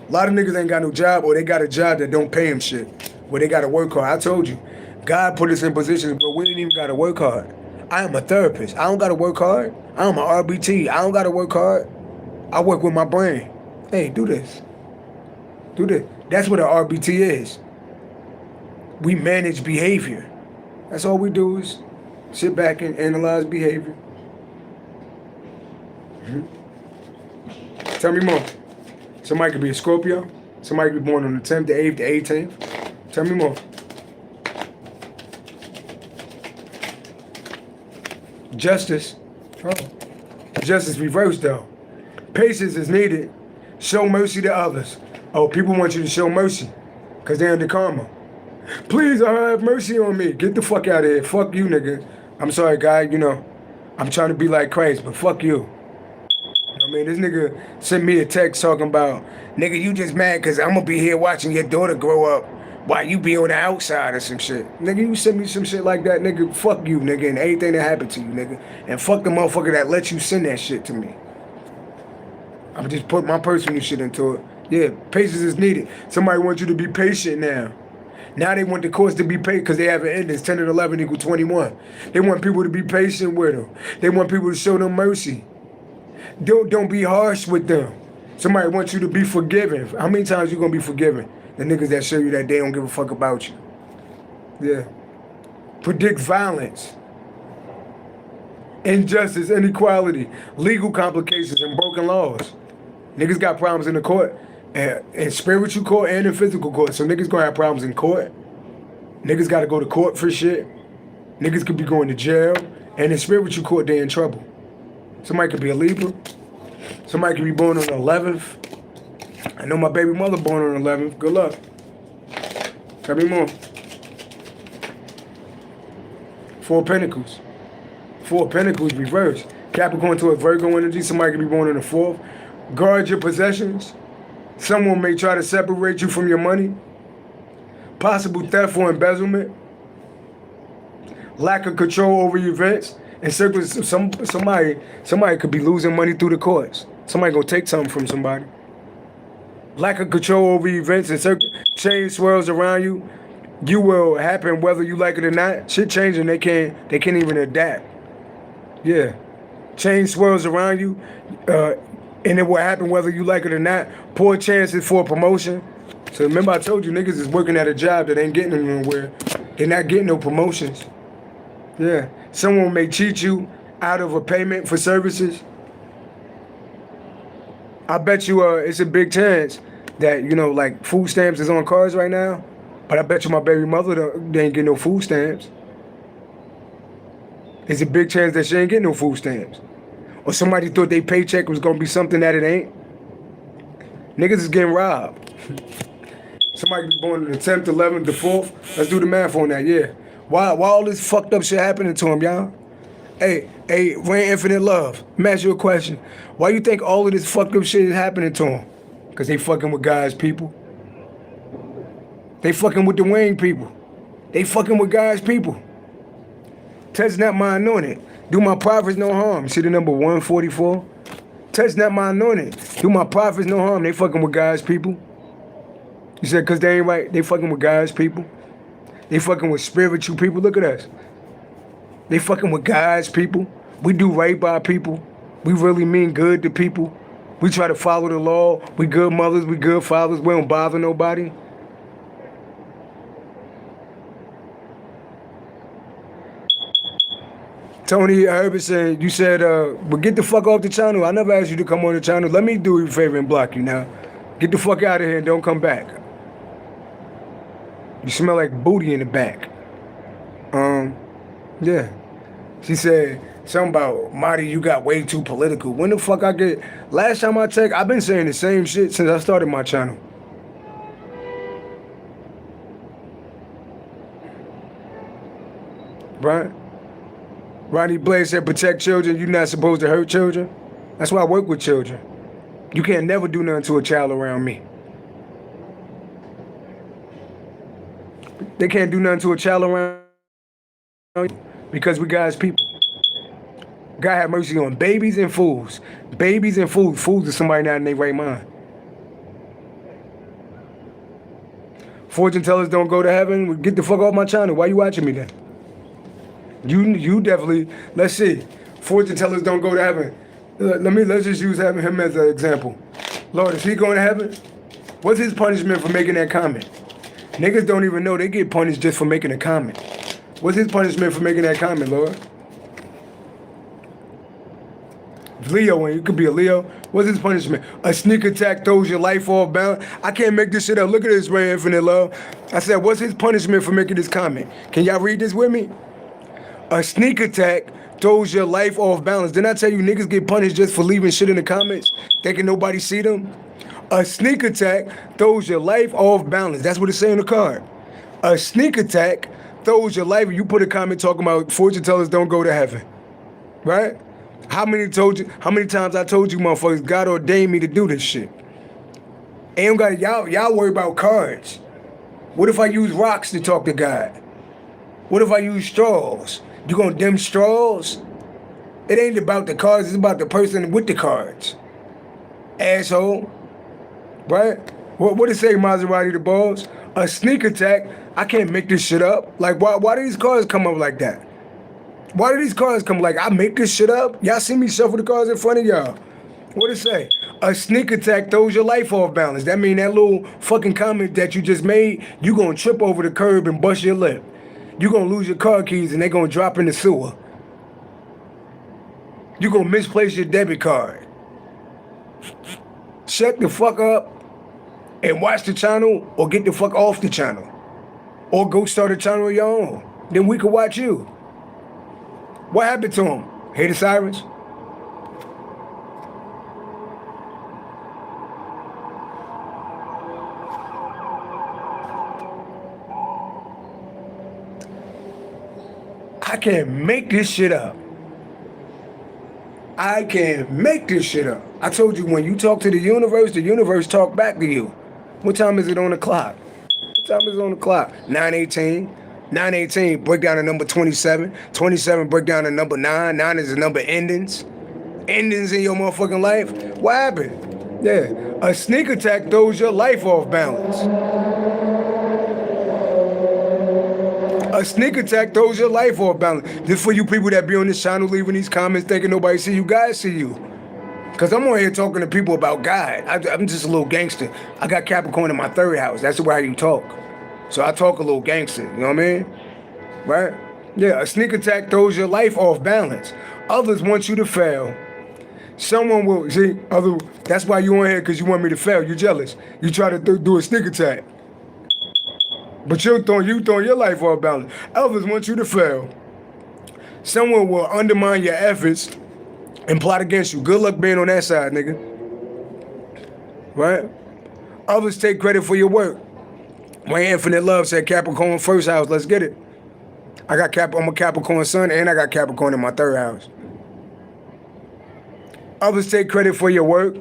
A lot of niggas ain't got no job, or they got a job that don't pay them shit, where they gotta work hard. I told you, God put us in positions where we ain't even gotta work hard. I am a therapist. I don't gotta work hard. I'm an RBT. I don't gotta work hard. I work with my brain. Hey, do this. Do this. That's what an RBT is. We manage behavior. That's all we do is sit back and analyze behavior. Tell me more. Somebody could be a Scorpio. Somebody could be born on the 10th, the 8th, the 18th. Tell me more. Justice. Oh. Justice reversed though. Patience is needed. Show mercy to others. Oh, people want you to show mercy because they're under karma. Please have mercy on me. Get the fuck out of here. Fuck you, nigga. I'm sorry, guy. You know, I'm trying to be like Christ, but fuck you. I mean, this nigga sent me a text talking about, nigga, you just mad because I'm going to be here watching your daughter grow up while you be on the outside or some shit. Nigga, you send me some shit like that, nigga, fuck you, nigga, and anything that happened to you, nigga. And fuck the motherfucker that let you send that shit to me. I'm just put my personal shit into it. Yeah, patience is needed. Somebody wants you to be patient now. Now they want the course to be patient because they have an ending. 10 and 11 equal 21. They want people to be patient with them. They want people to show them mercy. Don't be harsh with them. Somebody wants you to be forgiving. How many times you gonna be forgiving? The niggas that show you that they don't give a fuck about you. Yeah. Predict violence, injustice, inequality, legal complications, and broken laws. Niggas got problems in the court, in spiritual court and in physical court. So niggas gonna have problems in court. Niggas gotta go to court for shit. Niggas could be going to jail. And in spiritual court, they in trouble. Somebody could be a Libra. Somebody could be born on the 11th. I know my baby mother born on the 11th. Good luck. Tell me more. 4 Pentacles. 4 Pentacles reversed. Capricorn to a Virgo energy. Somebody could be born on the 4th. Guard your possessions. Someone may try to separate you from your money. Possible theft or embezzlement. Lack of control over your events. And somebody could be losing money through the courts. Somebody gonna take something from somebody. Lack of control over events and change swirls around you. You will happen whether you like it or not. Shit changing, they can't even adapt. Yeah. Change swirls around you, and it will happen whether you like it or not. Poor chances for a promotion. So remember I told you niggas is working at a job that ain't getting them nowhere. They're not getting no promotions. Yeah. Someone may cheat you out of a payment for services. I bet you it's a big chance that, you know, like food stamps is on cars right now. But I bet you my baby mother they ain't getting no food stamps. There's a big chance that she ain't getting no food stamps. Or somebody thought their paycheck was gonna be something that it ain't. Niggas is getting robbed. Somebody could be born on the 10th, 11th, the 4th. Let's do the math on that, yeah. Why all this fucked up shit happening to him, y'all? Hey, Rain Infinite Love. Let me ask you a question. Why you think all of this fucked up shit is happening to them? Because they fucking with God's people. They fucking with the Wayne people. They fucking with God's people. Touch not my anointed. Do my prophets no harm. See the number 144? Touch not my anointed. Do my prophets no harm. They fucking with God's people. You said because they ain't right. They fucking with God's people. They fucking with spiritual people. Look at us. They fucking with God's people. We do right by people. We really mean good to people. We try to follow the law. We good mothers. We good fathers. We don't bother nobody. Tony Herbert said, you said, but get the fuck off the channel. I never asked you to come on the channel. Let me do you a favor and block you now. Get the fuck out of here and don't come back. You smell like booty in the back. Yeah. She said something about, Marty, you got way too political. When the fuck I get... Last time I checked, I've been saying the same shit since I started my channel. Right? Ronnie Blaze said, protect children. You're not supposed to hurt children. That's why I work with children. You can't never do nothing to a child around me. They can't do nothing to a child around you because we God's people. God have mercy on babies and fools. Babies and fools. Fools is somebody not in their right mind. Fortune tellers don't go to heaven. Get the fuck off my channel. Why you watching me then? You definitely, let's see. Fortune tellers don't go to heaven. Let's just use him as an example. Lord, is he going to heaven? What's his punishment for making that comment? Niggas don't even know they get punished just for making a comment. What's his punishment for making that comment, Lord? Leo, and you could be a Leo. What's his punishment? A sneak attack throws your life off balance. I can't make this shit up. Look at this, Ray Infinite Love. I said, what's his punishment for making this comment? Can y'all read this with me? A sneak attack throws your life off balance. Didn't I tell you niggas get punished just for leaving shit in the comments, thinking nobody see them? A sneak attack throws your life off balance. That's what it say on the card. A sneak attack throws your life. You put a comment talking about fortune tellers don't go to heaven, right? How many times I told you motherfuckers God ordained me to do this shit? Ain't got y'all worry about cards. What if I use rocks to talk to God? What if I use straws? You gonna dim straws? It ain't about the cards, it's about the person with the cards. Asshole. Right? What it say, Maserati the balls? A sneak attack. I can't make this shit up. Like, why do these cards come up like that? Why do these cards come like, I make this shit up? Y'all see me shuffle the cards in front of y'all. What it say? A sneak attack throws your life off balance. That mean that little fucking comment that you just made, you gonna trip over the curb and bust your lip. You gonna lose your car keys and they gonna drop in the sewer. You gonna misplace your debit card. Shut the fuck up and watch the channel, or get the fuck off the channel. Or go start a channel of your own. Then we could watch you. What happened to him? Hear the sirens? I can't make this shit up. I can't make this shit up. I told you, when you talk to the universe talk back to you. What time is it on the clock? What time is it on the clock? 9:18. 9:18, break down the number 27. 27, break down the number 9. 9 is the number endings. Endings in your motherfucking life. What happened? Yeah, a sneak attack throws your life off balance. A sneak attack throws your life off balance. This for you people that be on this channel leaving these comments thinking nobody see you. Guys see you. Because I'm on here talking to people about God. I'm just a little gangster. I got Capricorn in my third house. That's the way you talk. So I talk a little gangster, you know what I mean? Right? Yeah, a sneak attack throws your life off balance. Others want you to fail. Someone will, see, that's why you on here, because you want me to fail. You're jealous. You try to do a sneak attack. But you throwing your life off balance. Others want you to fail. Someone will undermine your efforts and plot against you. Good luck being on that side, nigga. Right? Others take credit for your work. My Infinite Love said Capricorn first house. Let's get it. I'm a Capricorn sun, and I got Capricorn in my 3rd house. Others take credit for your work,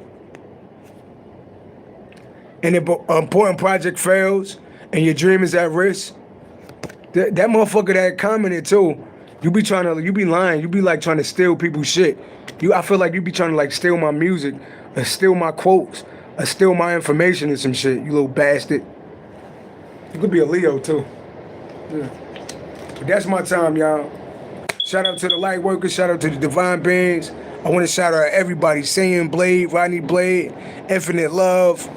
and if an important project fails and your dream is at risk, that motherfucker that commented too, you be lying, you be like trying to steal people's shit. I feel like you be trying to like steal my music, or steal my quotes, or steal my information and some shit, you little bastard. You could be a Leo too. Yeah. But that's my time, y'all. Shout out to the light workers, shout out to the divine beings. I want to shout out everybody, Saying Blade, Rodney Blade, Infinite Love,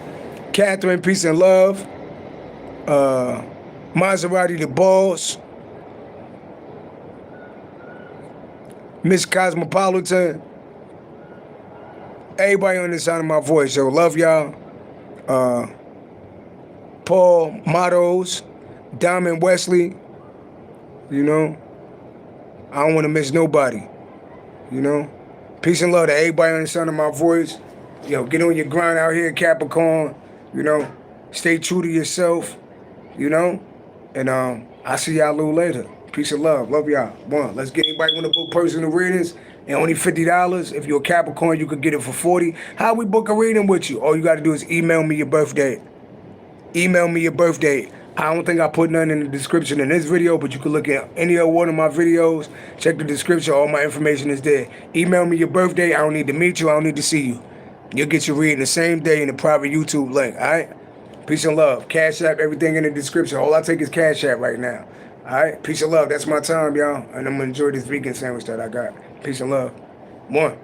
Catherine, Peace and Love, Maserati the Boss, Miss Cosmopolitan, everybody on the sound of my voice, yo. Love y'all. Paul Mottos, Diamond Wesley, you know. I don't want to miss nobody, you know. Peace and love to everybody on the sound of my voice. Yo, get on your grind out here, Capricorn, you know. Stay true to yourself, you know. And I'll see y'all a little later. Peace and love. Love y'all. One. Let's get anybody want to book personal readings. And only $50. If you're a Capricorn, you could get it for $40. How we book a reading with you? All you got to do is email me your birthday. Email me your birthday. I don't think I put none in the description in this video, but you can look at any other one of my videos. Check the description. All my information is there. Email me your birthday. I don't need to meet you. I don't need to see you. You'll get your reading the same day in the private YouTube link. All right? Peace and love. Cash App, everything in the description. All I take is Cash App right now. All right? Peace and love. That's my time, y'all. And I'm going to enjoy this vegan sandwich that I got. Peace and love. One.